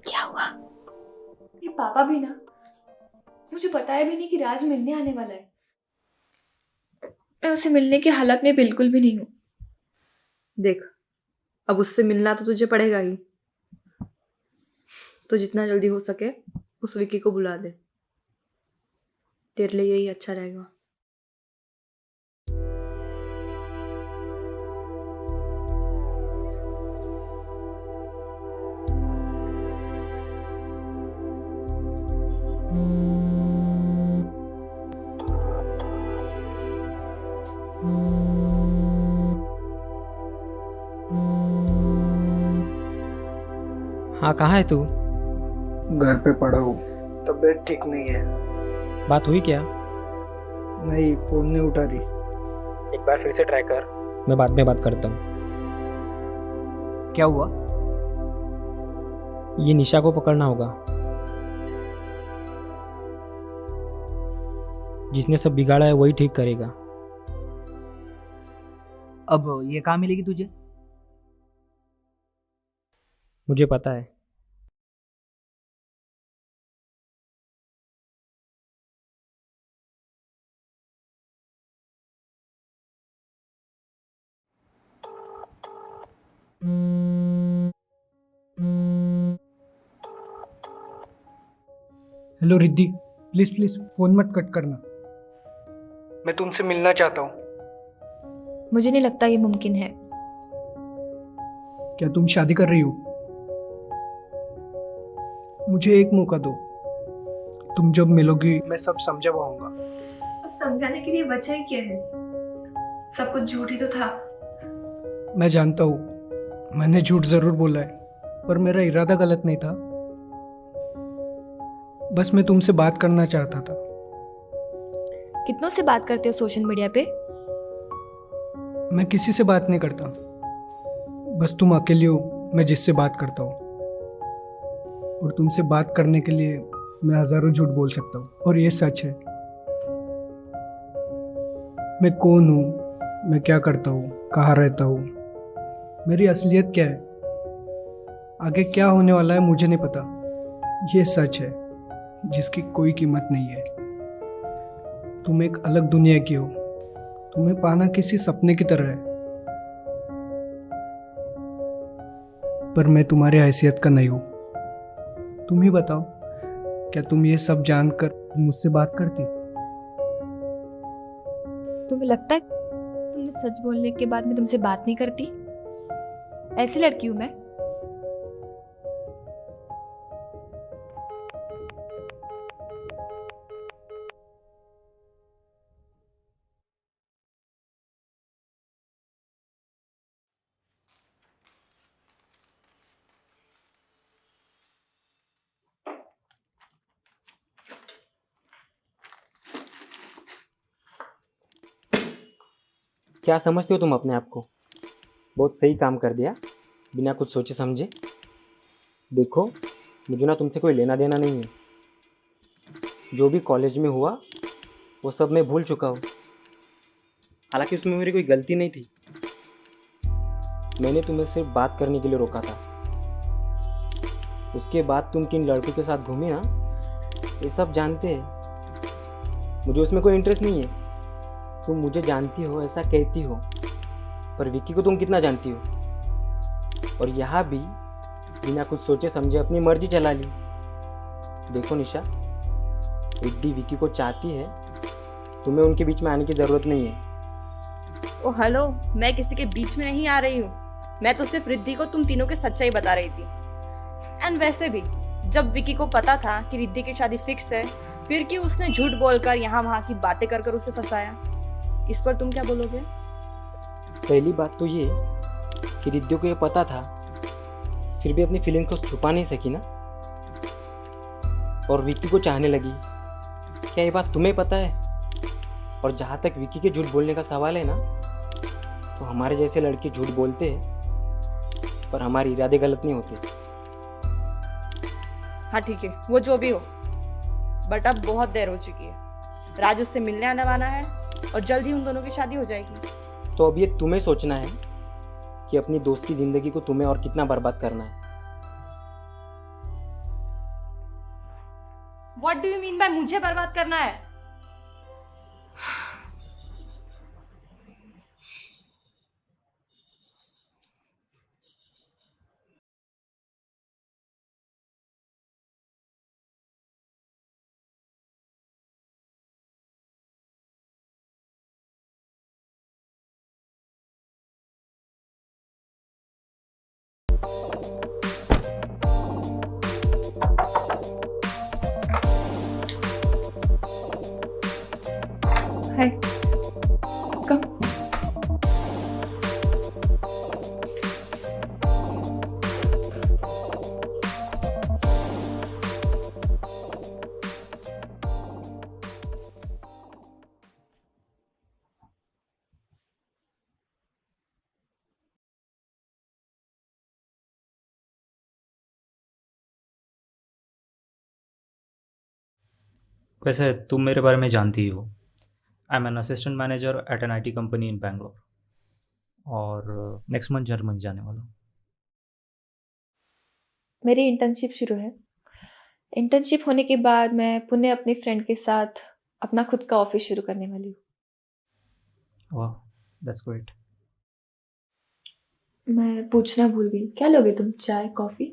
क्या हुआ? ये पापा भी ना मुझे बताया भी नहीं कि राज मिलने आने वाला है। मैं उसे मिलने की हालत में बिल्कुल भी नहीं हूँ। देख, अब उससे मिलना तो तुझे पड़ेगा ही, तो जितना जल्दी हो सके उस विकी को बुला दे। तेरे लिए यही अच्छा रहेगा। हाँ, कहाँ है तू? घर पे पड़ा हूँ, तबीयत ठीक नहीं है। बात हुई क्या? नहीं, फोन नहीं उठा रही। एक बार फिर से ट्राई कर, मैं बाद में बात करता हूँ। क्या हुआ? ये निशा को पकड़ना होगा, जिसने सब बिगाड़ा है वही ठीक करेगा। अब ये कहाँ मिलेगी तुझे? मुझे पता है। Hello Riddhi, please please phone मत कट करना। मैं तुमसे मिलना चाहता हूँ। मुझे नहीं लगता ये मुमकिन है। क्या तुम शादी कर रही हो? मुझे एक मौका दो। तुम जब मिलोगी मैं सब समझा पाऊंगा। अब समझाने के लिए वजह ही क्या है? सब कुछ झूठ ही तो था। मैं जानता हूँ, मैंने झूठ जरूर बोला है, पर मेरा इरादा गलत नहीं था। बस मैं तुमसे बात करना चाहता था। कितनों से बात करते हो सोशल मीडिया पे? मैं किसी से बात नहीं करता, बस तुम अकेली हो मैं जिससे बात करता हूँ। और तुमसे बात करने के लिए मैं हजारों झूठ बोल सकता हूँ, और ये सच है। मैं कौन हूँ, मैं क्या करता हूँ, कहाँ रहता हूँ, मेरी असलियत क्या है, आगे क्या होने वाला है मुझे नहीं पता। ये सच है जिसकी कोई कीमत नहीं है। तुम एक अलग दुनिया की हो, तुम्हें पाना किसी सपने की तरह है। पर मैं तुम्हारी हैसियत का नहीं हूँ। तुम ही बताओ, क्या तुम ये सब जानकर मुझसे बात करती? तुम्हें लगता है तुमने सच बोलने के बाद मैं तुमसे बात नहीं करती? ऐसी लड़की हूं मैं? क्या समझते हो तुम अपने आप को? बहुत सही काम कर दिया, बिना कुछ सोचे समझे। देखो, मुझे ना तुमसे कोई लेना देना नहीं है। जो भी कॉलेज में हुआ वो सब मैं भूल चुका हूँ। हालांकि उसमें मेरी कोई गलती नहीं थी। मैंने तुम्हें सिर्फ बात करने के लिए रोका था। उसके बाद तुम किन लड़कों के साथ घूमे ना, ये सब जानते हैं। मुझे उसमें कोई इंटरेस्ट नहीं है। तुम मुझे जानती हो ऐसा कहती हो, पर विक्की को तुम कितना जानती हो? और यहाँ भी बिना कुछ सोचे समझे अपनी मर्जी चला ली। देखो निशा, रिद्धि विक्की को चाहती है, तुम्हें उनके बीच में आने की ज़रूरत नहीं है। ओ हेलो, मैं किसी के बीच में नहीं आ रही हूँ। मैं तो सिर्फ रिद्धि को तुम तीनों की सच्चाई बता रही थी। एंड वैसे भी जब विक्की को पता था कि रिद्धि की शादी फिक्स है, फिर क्यों उसने झूठ बोलकर यहाँ वहाँ की बातें कर उसे फंसाया? इस पर तुम क्या बोलोगे? पहली बात तो ये कि रिद्धि को ये पता था, फिर भी अपनी फीलिंग्स को छुपा नहीं सकी ना, और विक्की को चाहने लगी। क्या ये बात तुम्हें पता है? और जहाँ तक विक्की के झूठ बोलने का सवाल है ना, तो हमारे जैसे लड़के झूठ बोलते हैं, पर हमारे इरादे गलत नहीं होते। हाँ ठीक है, वो जो भी हो, बट अब बहुत देर हो चुकी है। राज उससे मिलने आने वाला है और जल्द ही उन दोनों की शादी हो जाएगी। तो अब ये तुम्हें सोचना है कि अपनी दोस्त की जिंदगी को तुम्हें और कितना बर्बाद करना है। What do you mean by मुझे बर्बाद करना है? हाय, कम। वैसे तुम मेरे बारे में जानती ही हो। I am an assistant manager at an IT company in Bangalore, और नेक्स्ट मंथ जर्मनी जाने वाला हूँ। मेरी इंटर्नशिप शुरू है। इंटर्नशिप होने के बाद मैं पुणे अपने फ्रेंड के साथ अपना खुद का ऑफिस शुरू करने वाली हूँ। वाह, दैट्स ग्रेट। मैं पूछना भूल गई, क्या लोगे तुम, चाय कॉफ़ी?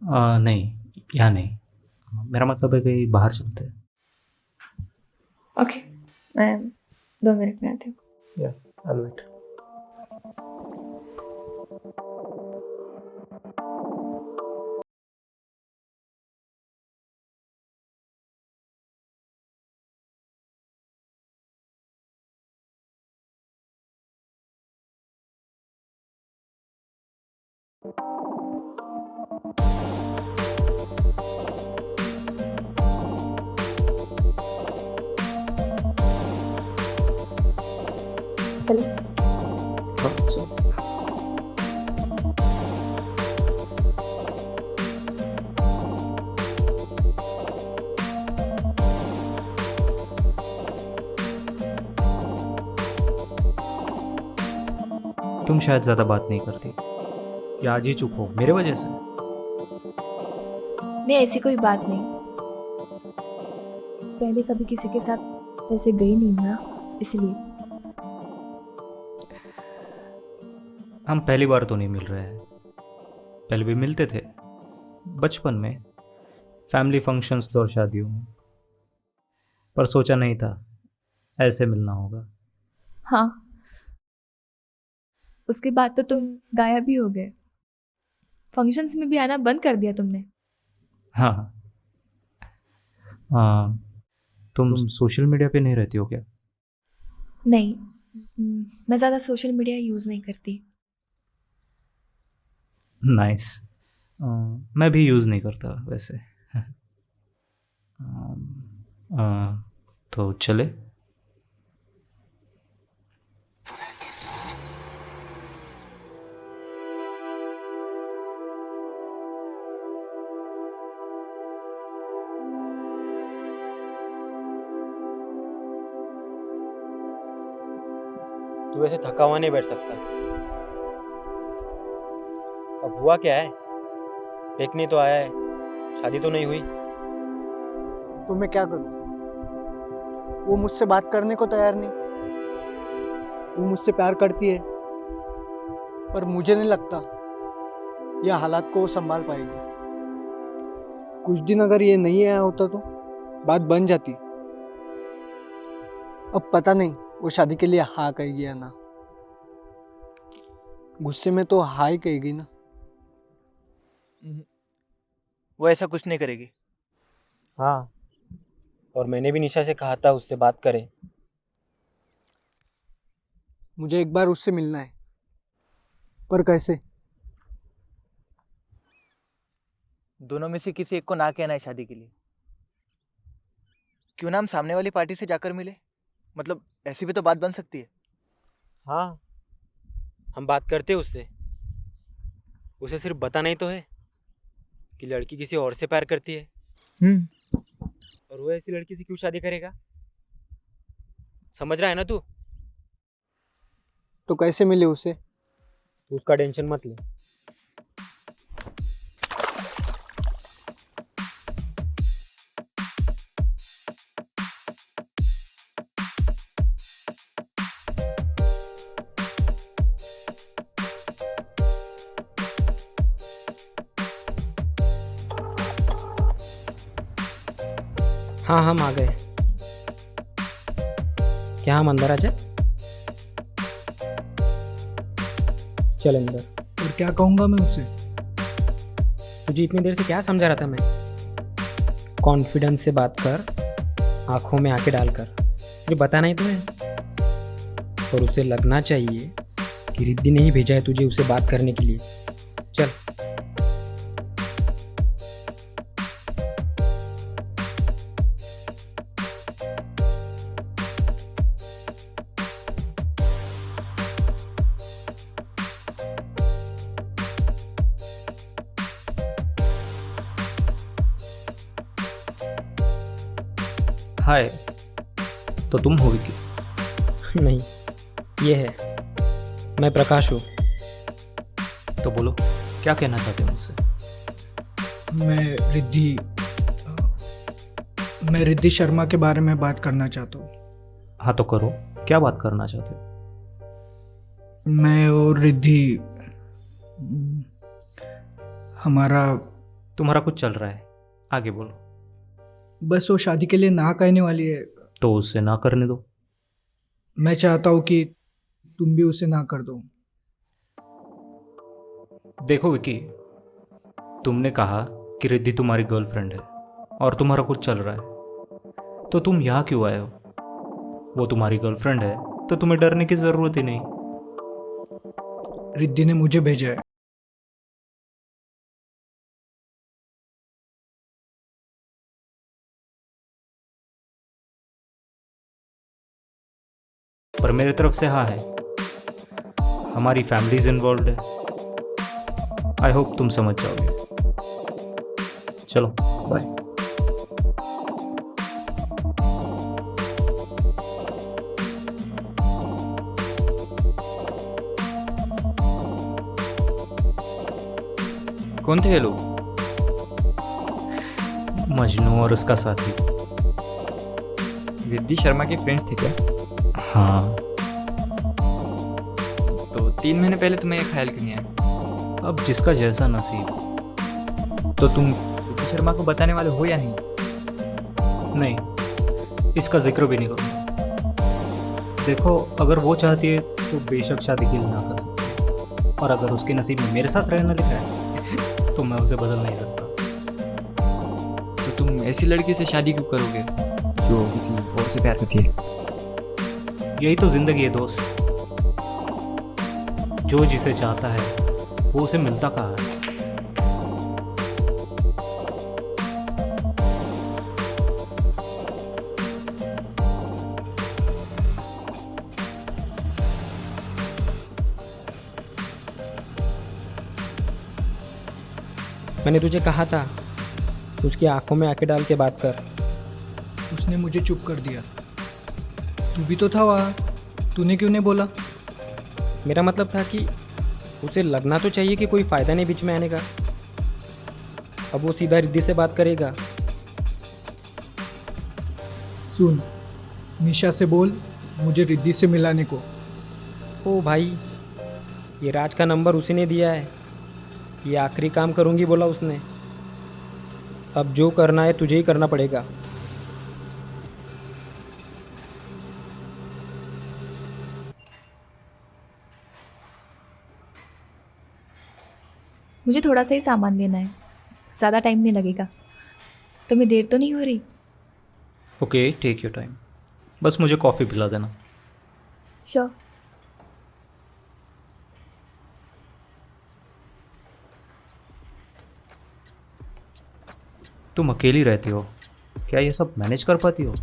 नहीं, यहाँ नहीं। मेरा मतलब है कहीं बाहर चलते हैं। ओके, मैं 2 मिनट में आती हूँ। या आई विल वेट। चलो। तुम शायद ज़्यादा बात नहीं करती, या आज ही चुप हो मेरे वजह से? नहीं, ऐसी कोई बात नहीं। पहले कभी किसी के साथ वैसे गई नहीं ना, इसलिए। हम पहली बार तो नहीं मिल रहे हैं, पहले भी मिलते थे बचपन में, फैमिली फंक्शंस और शादियों में, पर सोचा नहीं था ऐसे मिलना होगा। हाँ, उसके बाद तो तुम गायब ही हो गए। फंक्शंस में भी आना बंद कर दिया तुमने। हाँ हाँ। तुम सोशल मीडिया पे नहीं रहती हो क्या? नहीं, मैं ज़्यादा सोशल मीडिया यूज़ नहीं करती। नाइस। मैं भी यूज़ नहीं करता वैसे। तो चले। तू ऐसे थका हुआ नहीं बैठ सकता। अब हुआ क्या है? देखने तो आया है, शादी तो नहीं हुई। तो मैं क्या करूं? वो मुझसे बात करने को तैयार नहीं। वो मुझसे प्यार करती है, पर मुझे नहीं लगता यह हालात को वो संभाल पाएगी। कुछ दिन अगर ये नहीं आया होता तो बात बन जाती। अब पता नहीं वो शादी के लिए हाँ कहेगी या ना। गुस्से में तो हाँ ही कहेगी ना। वो ऐसा कुछ नहीं करेगी। हाँ, और मैंने भी निशा से कहा था उससे बात करे। मुझे एक बार उससे मिलना है, पर कैसे? दोनों में से किसी एक को ना कहना है शादी के लिए। क्यों ना हम सामने वाली पार्टी से जाकर मिले? मतलब ऐसी भी तो बात बन सकती है। हाँ, हम बात करते उससे। उसे सिर्फ बता नहीं तो है कि लड़की किसी और से प्यार करती है, और वो ऐसी लड़की से क्यों शादी करेगा? समझ रहा है ना तू? तो कैसे मिले उसे? तू उसका टेंशन मत ले। हाँ, हम आ गए। क्या हम अंदर आ जाए? चल अंदर। और क्या कहूँगा मैं उसे? तुझे इतनी देर से क्या समझा रहा था मैं? कॉन्फिडेंस से बात कर, आंखों में आंखें डालकर। ये बता नहीं तुम्हें? और उसे लगना चाहिए कि रिद्धि ने ही भेजा है तुझे उससे बात करने के लिए। चल। हाय, तो तुम हो विकी? नहीं, ये है। मैं प्रकाश हूँ। तो बोलो, क्या कहना चाहते हो मुझसे? मैं रिद्धि शर्मा के बारे में बात करना चाहता हूँ। हाँ तो करो, क्या बात करना चाहते हो? मैं और रिद्धि, तुम्हारा कुछ चल रहा है, आगे बोलो। बस वो शादी के लिए ना कहने वाली है। तो उससे ना करने दो। मैं चाहता हूँ कि तुम भी उसे ना कर दो। देखो विकी, तुमने कहा कि रिद्धि तुम्हारी गर्लफ्रेंड है और तुम्हारा कुछ चल रहा है, तो तुम यहाँ क्यों आए हो? वो तुम्हारी गर्लफ्रेंड है तो तुम्हें डरने की ज़रूरत ही नहीं। रिद्धि ने मुझे भेजा है। पर मेरी तरफ से हाँ है। हमारी फैमिलीज इन्वॉल्व है। आई होप तुम समझ जाओगे। चलो बाय। कौन थे ये लोग? मजनू और उसका साथी। रिद्धि शर्मा के फ्रेंड्स थे क्या? हाँ। तो 3 महीने पहले तुम्हें ये ख्याल क्यों नहीं आया? अब जिसका जैसा नसीब। तो तुम विकी शर्मा को बताने वाले हो या नहीं? नहीं, इसका जिक्र भी नहीं करूँगा। देखो, अगर वो चाहती है तो बेशक शादी के लिए ना कर सकती, और अगर उसके नसीब में मेरे साथ रहना लिखा है तो मैं उसे बदल नहीं सकता। तो तुम ऐसी लड़की से शादी क्यों करोगे जो किसी और से प्यार करती है? यही तो ज़िंदगी है दोस्त। जो जिसे चाहता है वो उसे मिलता कहाँ है। मैंने तुझे कहा था उसकी आंखों में आंखें डाल के बात कर। उसने मुझे चुप कर दिया। तू भी तो था वहाँ, तूने क्यों नहीं बोला? मेरा मतलब था कि उसे लगना तो चाहिए कि कोई फ़ायदा नहीं बीच में आने का। अब वो सीधा रिद्धि से बात करेगा। सुन, निशा से बोल मुझे रिद्धि से मिलाने को। ओ भाई, ये राज का नंबर उसी ने दिया है। ये आखिरी काम करूँगी बोला उसने। अब जो करना है तुझे ही करना पड़ेगा। मुझे थोड़ा सा ही सामान लेना है, ज़्यादा टाइम नहीं लगेगा। तुम्हें देर तो नहीं हो रही? Okay, take your time. बस मुझे कॉफ़ी पिला देना। श्योर। तुम अकेली रहती हो, क्या ये सब मैनेज कर पाती हो?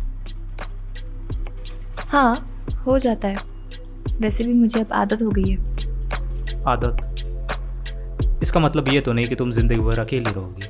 हाँ, हो जाता है। वैसे भी मुझे अब आदत हो गई है। आदत? इसका मतलब ये तो नहीं कि तुम जिंदगी भर अकेली रहोगी।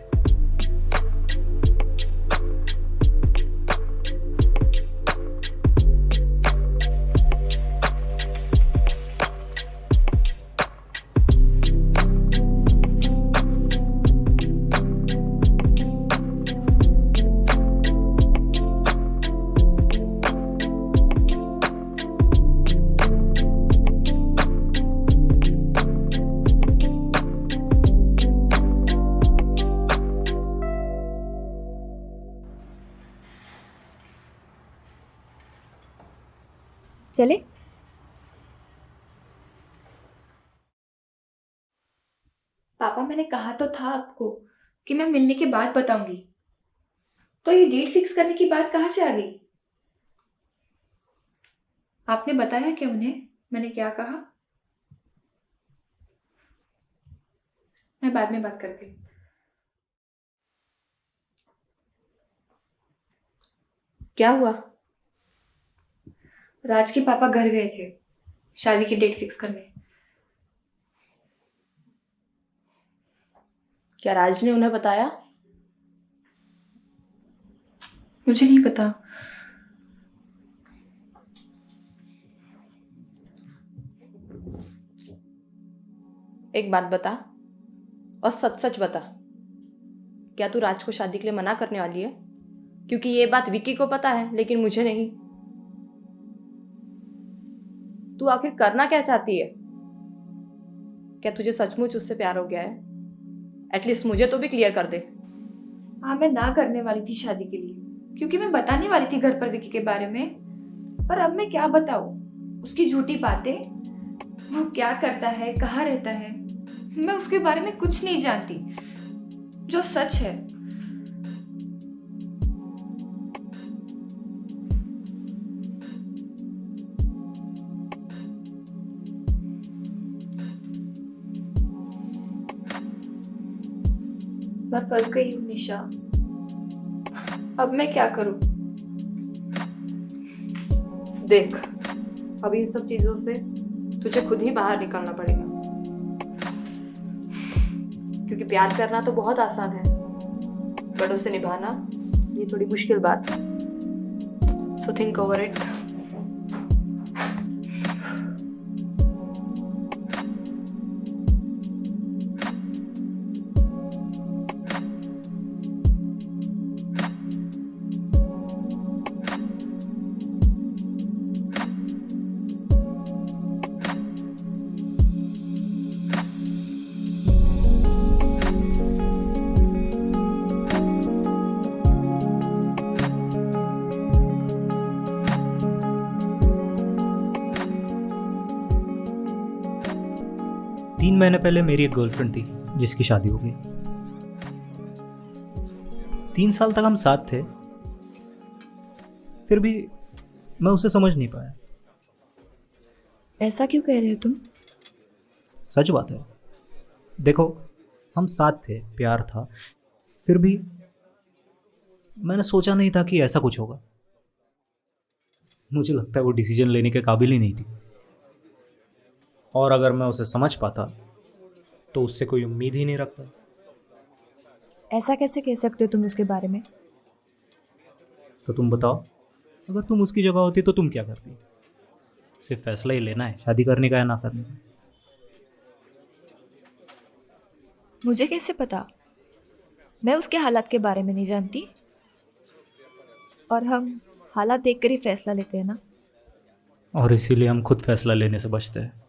चले? पापा, मैंने कहा तो था आपको कि मैं मिलने के बाद बताऊंगी। तो ये डेट फिक्स करने की बात कहाँ से आ गई? आपने बताया क्या उन्हें मैंने क्या कहा? मैं बाद में बात करती हूँ। क्या हुआ? राज के पापा घर गए थे शादी की डेट फिक्स करने। क्या राज ने उन्हें बताया? मुझे नहीं पता। एक बात बता और सच सच बता, क्या तू राज को शादी के लिए मना करने वाली है? क्योंकि ये बात विक्की को पता है लेकिन मुझे नहीं। तू आखिर करना क्या चाहती है? क्या तुझे सचमुच उससे प्यार हो गया है? एटलीस्ट मुझे तो भी क्लियर कर दे। हाँ, मैं ना करने वाली थी शादी के लिए, क्योंकि मैं बताने वाली थी घर पर विक्की के बारे में। पर अब मैं क्या बताऊं? उसकी झूठी बातें, वो क्या करता है, कहाँ रहता है, मैं उसके बारे में कुछ नहीं जानती। जो सच है मैं फंस गई हूँ निशा। अब मैं क्या करूं? देख, अब इन सब चीजों से तुझे खुद ही बाहर निकलना पड़ेगा, क्योंकि प्यार करना तो बहुत आसान है, बट उसे निभाना ये थोड़ी मुश्किल बात है। So think over it. 3 महीने पहले मेरी एक गर्लफ्रेंड थी जिसकी शादी हो गई। 3 साल तक हम साथ थे, फिर भी मैं उसे समझ नहीं पाया। ऐसा क्यों कह रहे हो तुम? सच बात है। देखो, हम साथ थे, प्यार था, फिर भी मैंने सोचा नहीं था कि ऐसा कुछ होगा। मुझे लगता है वो डिसीजन लेने के काबिल ही नहीं थी, और अगर मैं उसे समझ पाता तो उससे कोई उम्मीद ही नहीं रखता। ऐसा कैसे कह सकते हो तुम उसके बारे में? तो तुम बताओ, अगर तुम उसकी जगह होती तो तुम क्या करती? सिर्फ फैसला ही लेना है, शादी करने का या ना करने का। मुझे कैसे पता? मैं उसके हालात के बारे में नहीं जानती, और हम हालात देखकर ही फैसला लेते हैं ना। और इसीलिए हम खुद फैसला लेने से बचते हैं।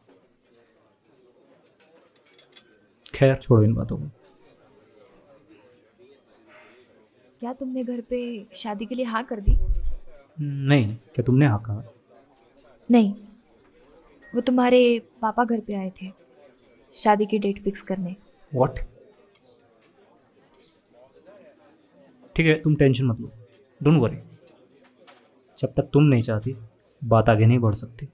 खैर, छोड़ो इन बातों को। क्या तुमने घर पे शादी के लिए हाँ कर दी? नहीं, क्या तुमने हाँ कहा? नहीं, वो तुम्हारे पापा घर पे आए थे शादी की डेट फिक्स करने। व्हाट? ठीक है, तुम टेंशन मत लो, डोंट वरी। जब तक तुम नहीं चाहती, बात आगे नहीं बढ़ सकती।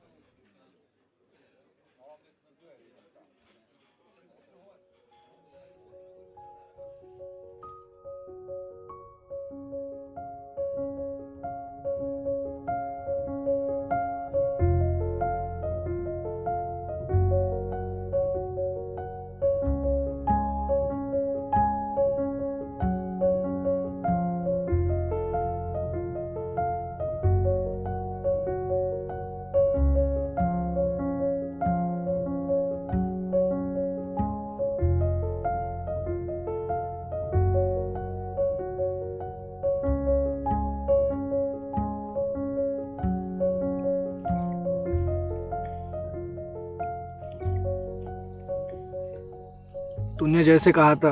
तूने जैसे कहा था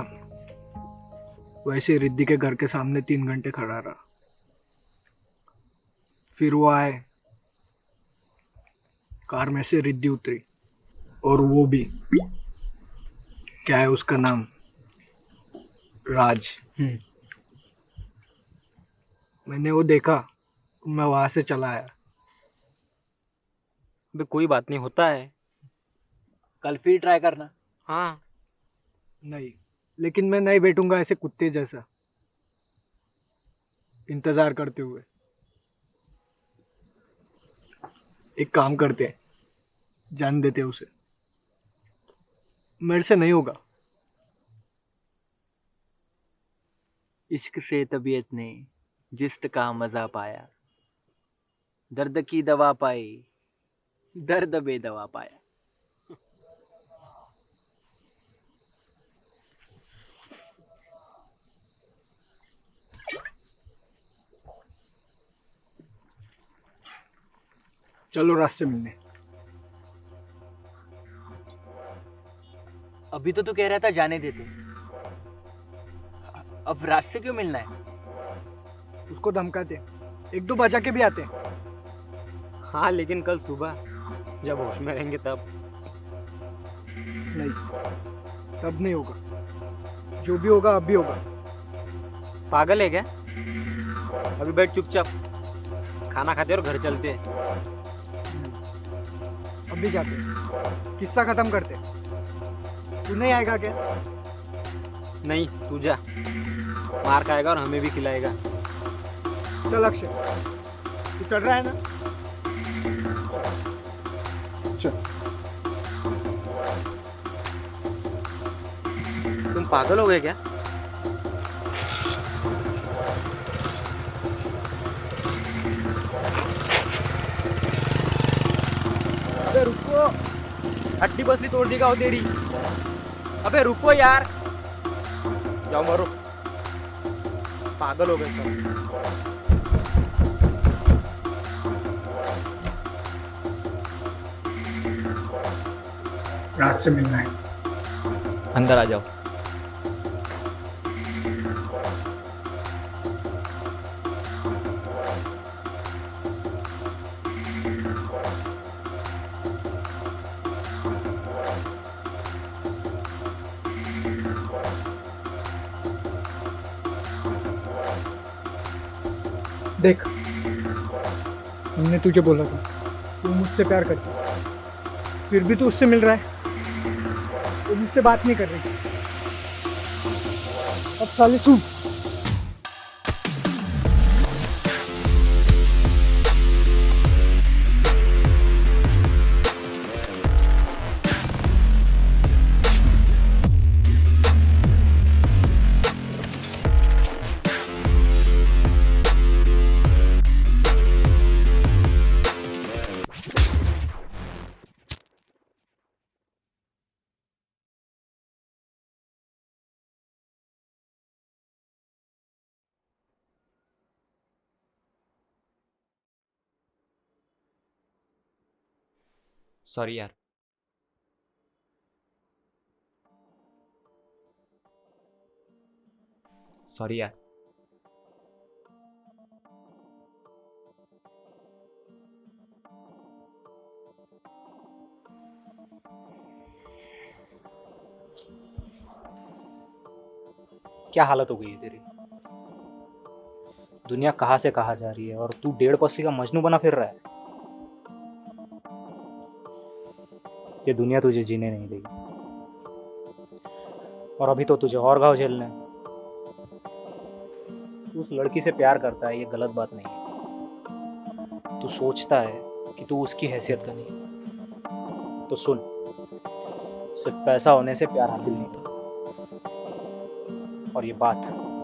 वैसे रिद्धि के घर के सामने 3 घंटे खड़ा रहा। फिर वो आए, कार में से रिद्धि उतरी, और वो भी, क्या है उसका नाम, राज। मैंने वो देखा, मैं वहां से चला आया। अबे कोई बात नहीं, होता है। कल फिर ट्राई करना। हाँ, नहीं, लेकिन मैं नहीं बैठूंगा ऐसे कुत्ते जैसा इंतजार करते हुए। एक काम करते हैं, जान देते हैं उसे। मेरे से नहीं होगा। इश्क से तबीयत ने जिस्त का मजा पाया, दर्द की दवा पाई, दर्द बेदवा पाया। चलो रास्ते मिलने। अभी तो तू कह रहा था जाने देते, अब रास्ते क्यों मिलना है? उसको धमकाते, 1-2 बजा के भी आते। हाँ, लेकिन कल सुबह जब होश में रहेंगे तब। नहीं, तब नहीं होगा। जो भी होगा अब भी होगा। पागल है क्या? अभी बैठ चुपचाप, खाना खाते और घर चलते हैं। अभी जाते, किस्सा खत्म करते। तू नहीं आएगा क्या? नहीं, तू जा, मार खाएगा और हमें भी खिलाएगा। चल अक्षय, तू चढ़ रहा है ना? चल। तुम पागल हो गए क्या? अबे रुको, हड्डी बसली तोड़ देगा वो तेरी। अबे रुको यार, जाओ मरो। पागल हो गए सब। रात से मिलना है। अंदर आ जाओ। देख, हमने तुझे बोला था तू मुझसे प्यार करती है, फिर भी तू उससे मिल रहा है, वो मुझसे बात नहीं कर रही। अब साले सुन, सॉरी यार। सॉरी यार। क्या हालत हो गई है तेरी? दुनिया कहाँ से कहाँ जा रही है और तू 1.5 पसली का मजनू बना फिर रहा है। ये दुनिया तुझे जीने नहीं देगी, और अभी तो तुझे और घाव झेलने हैं। तू उस लड़की से प्यार करता है, ये गलत बात नहीं है। तू सोचता है कि तू उसकी हैसियत का नहीं। तो सुन, सिर्फ पैसा होने से प्यार हासिल नहीं होता, और ये बात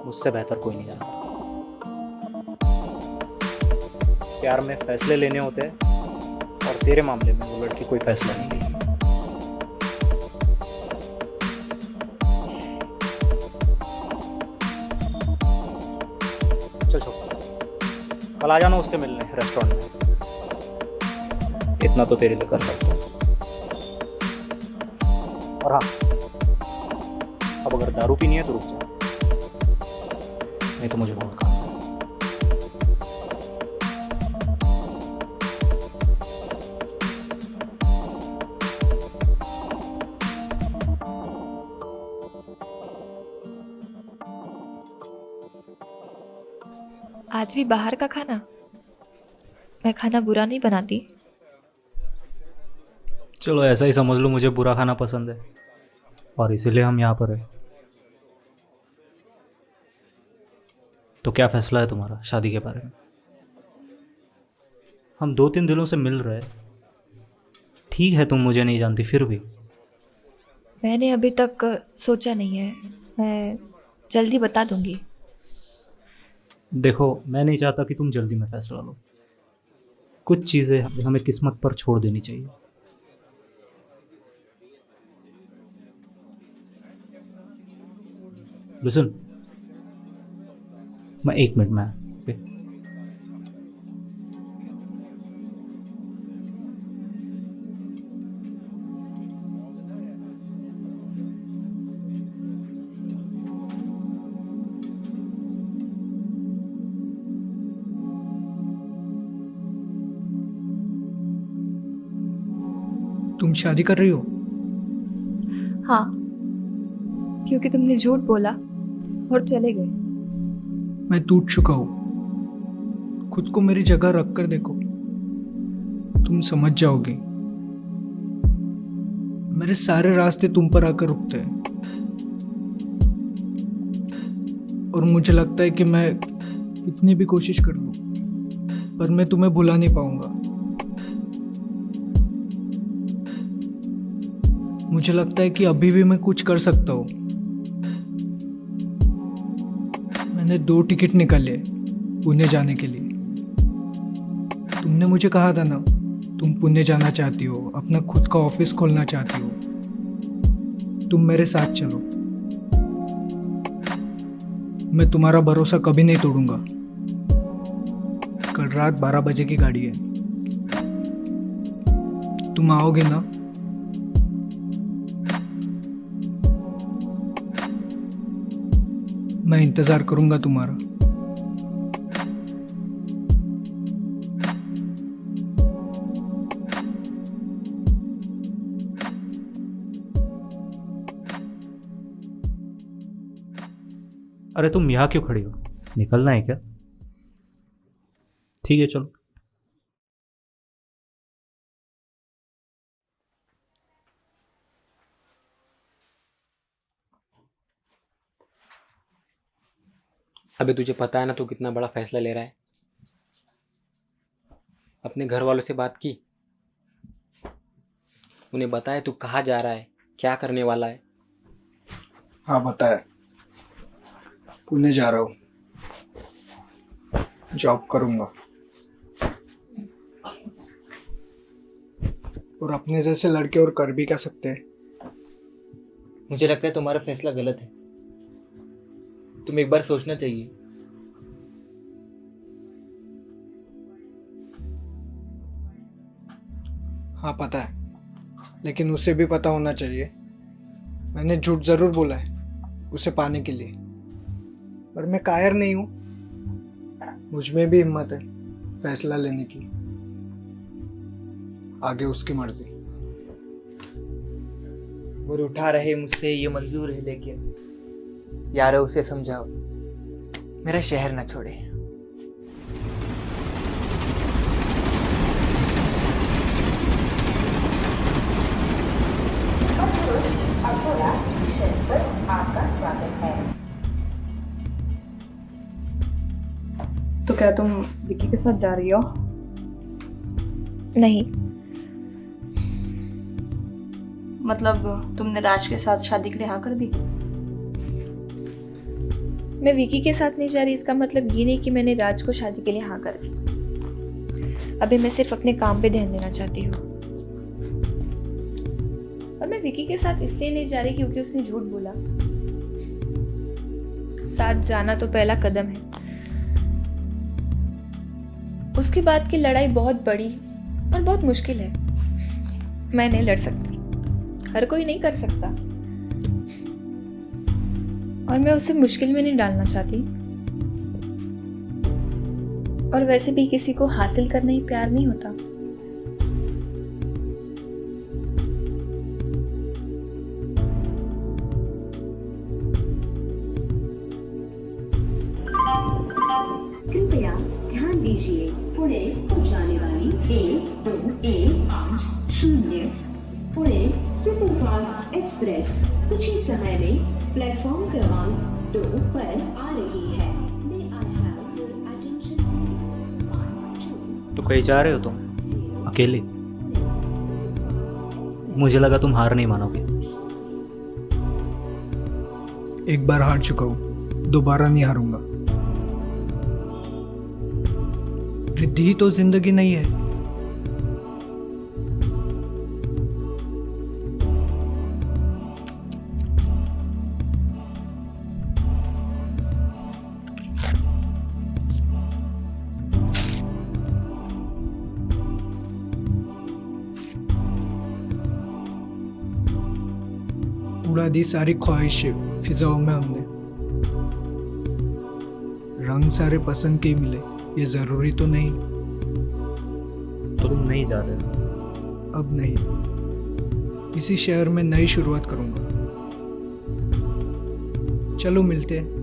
मुझसे बेहतर कोई नहीं जानता। प्यार में फैसले लेने होते हैं, और तेरे मामले में वो लड़की कोई फैसला नहीं लेगी। चल छोड़, कल आ जाना उससे मिलने रेस्टोरेंट में। इतना तो तेरे लिए कर सकता हूँ। और हाँ, अब अगर दारू पीनी है तो रुक जा, नहीं तो मुझे बहुत काम है। आज भी बाहर का खाना? मैं खाना बुरा नहीं बनाती। चलो ऐसा ही समझ लो, मुझे बुरा खाना पसंद है और इसीलिए हम यहाँ पर हैं। तो क्या फैसला है तुम्हारा शादी के बारे में? हम 2-3 दिनों से मिल रहे हैं। ठीक है, तुम मुझे नहीं जानती, फिर भी मैंने अभी तक सोचा नहीं है, मैं जल्दी बता दूंगी। देखो, मैं नहीं चाहता कि तुम जल्दी में फैसला लो। कुछ चीज़ें हमें किस्मत पर छोड़ देनी चाहिए। लिसन, मैं 1 मिनट में आया, ओके? तुम शादी कर रही हो? हाँ, क्योंकि तुमने झूठ बोला और चले गए। मैं टूट चुका हूँ। खुद को मेरी जगह रख कर देखो, तुम समझ जाओगी। मेरे सारे रास्ते तुम पर आकर रुकते हैं, और मुझे लगता है कि मैं कितनी भी कोशिश कर लूं, पर मैं तुम्हें भुला नहीं पाऊंगा। मुझे लगता है कि अभी भी मैं कुछ कर सकता हूँ। मैंने 2 टिकट निकाले पुणे जाने के लिए। तुमने मुझे कहा था ना, तुम पुणे जाना चाहती हो, अपना खुद का ऑफिस खोलना चाहती हो। तुम मेरे साथ चलो, मैं तुम्हारा भरोसा कभी नहीं तोड़ूंगा। कल रात 12 बजे की गाड़ी है, तुम आओगे ना? मैं इंतजार करूंगा तुम्हारा। अरे तुम यहाँ क्यों खड़ी हो? निकलना है क्या? ठीक है चलो। अभी तुझे पता है ना तू कितना बड़ा फैसला ले रहा है। अपने घर वालों से बात की, उन्हें बताया तू कहाँ जा रहा है, क्या करने वाला है। हाँ बताया, पुणे जा रहा हूँ, जॉब करूँगा और अपने जैसे लड़के और कर भी क्या सकते हैं। मुझे लगता है तुम्हारा फैसला गलत है। तुम एक बार सोचना चाहिए। हाँ पता है, लेकिन उसे भी पता होना चाहिए मैंने झूठ जरूर बोला है उसे पाने के लिए, पर मैं कायर नहीं हूँ। मुझ में भी हिम्मत है फैसला लेने की, आगे उसकी मर्जी। वो उठा रहे मुझसे ये मंजूर है, लेकिन यार उसे समझाओ मेरा शहर ना छोड़े। तो क्या तुम विकी के साथ जा रही हो? नहीं, मतलब तुमने राज के साथ शादी के लिए हाँ कर दी? मैं विकी के साथ नहीं जा रही, इसका मतलब ये नहीं कि मैंने राज को शादी के लिए हाँ कर दी। अभी मैं सिर्फ अपने काम पे ध्यान देना चाहती हूँ। और मैं विकी के साथ इसलिए नहीं जा रही क्योंकि उसने झूठ बोला। साथ जाना तो पहला कदम है, उसके बाद की लड़ाई बहुत बड़ी और बहुत मुश्किल है। मैं नहीं लड़ सकती, हर कोई नहीं कर सकता, और मैं उसे मुश्किल में नहीं डालना चाहती। और वैसे भी किसी को हासिल करना ही प्यार नहीं होता। कृपया ध्यान दीजिए, पुणे को जाने वाली 12150 पुणे सुपरफास्ट एक्सप्रेस कुछ ही समय में प्लेटफॉर्म क्रमांक 2 पर आ रही है। May I have your attention please? तो कहीं जा रहे हो तुम अकेले? मुझे लगा तुम हार नहीं मानोगे। एक बार हार चुका हूँ, दोबारा नहीं हारूंगा। रिद्धि ही तो जिंदगी नहीं है। उड़ा दी सारी ख्वाहिशें फिजाओं में हमने, रंग सारे पसंद के ही मिले, ये जरूरी तो नहीं। तो तुम नहीं जा रहे हो? अब नहीं, इसी शहर में नई शुरुआत करूंगा। चलो मिलते हैं।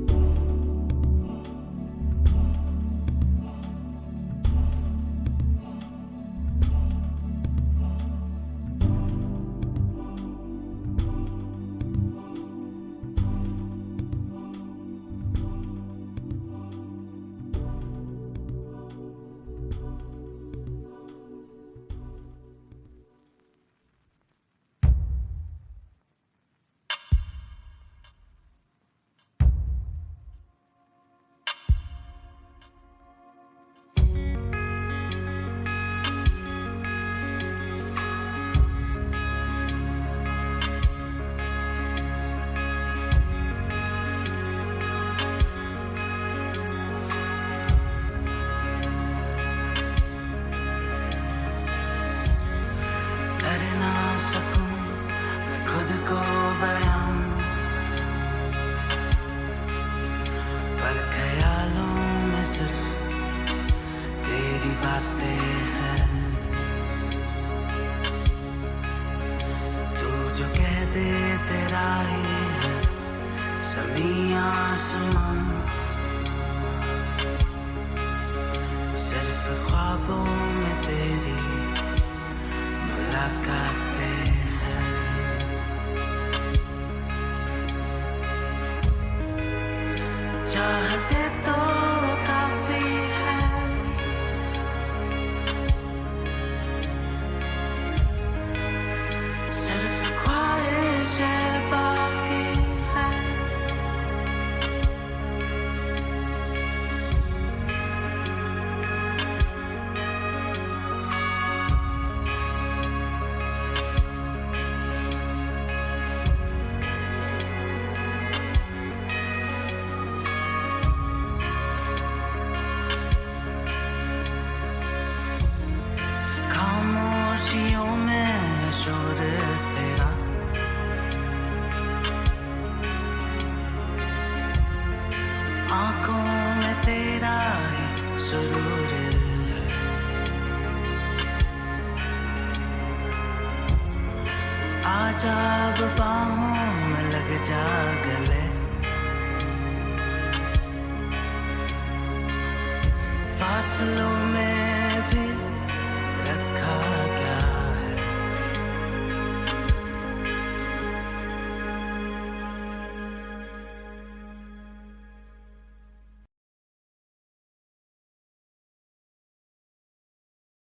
जाब बाहों में लग जा गले, फासलों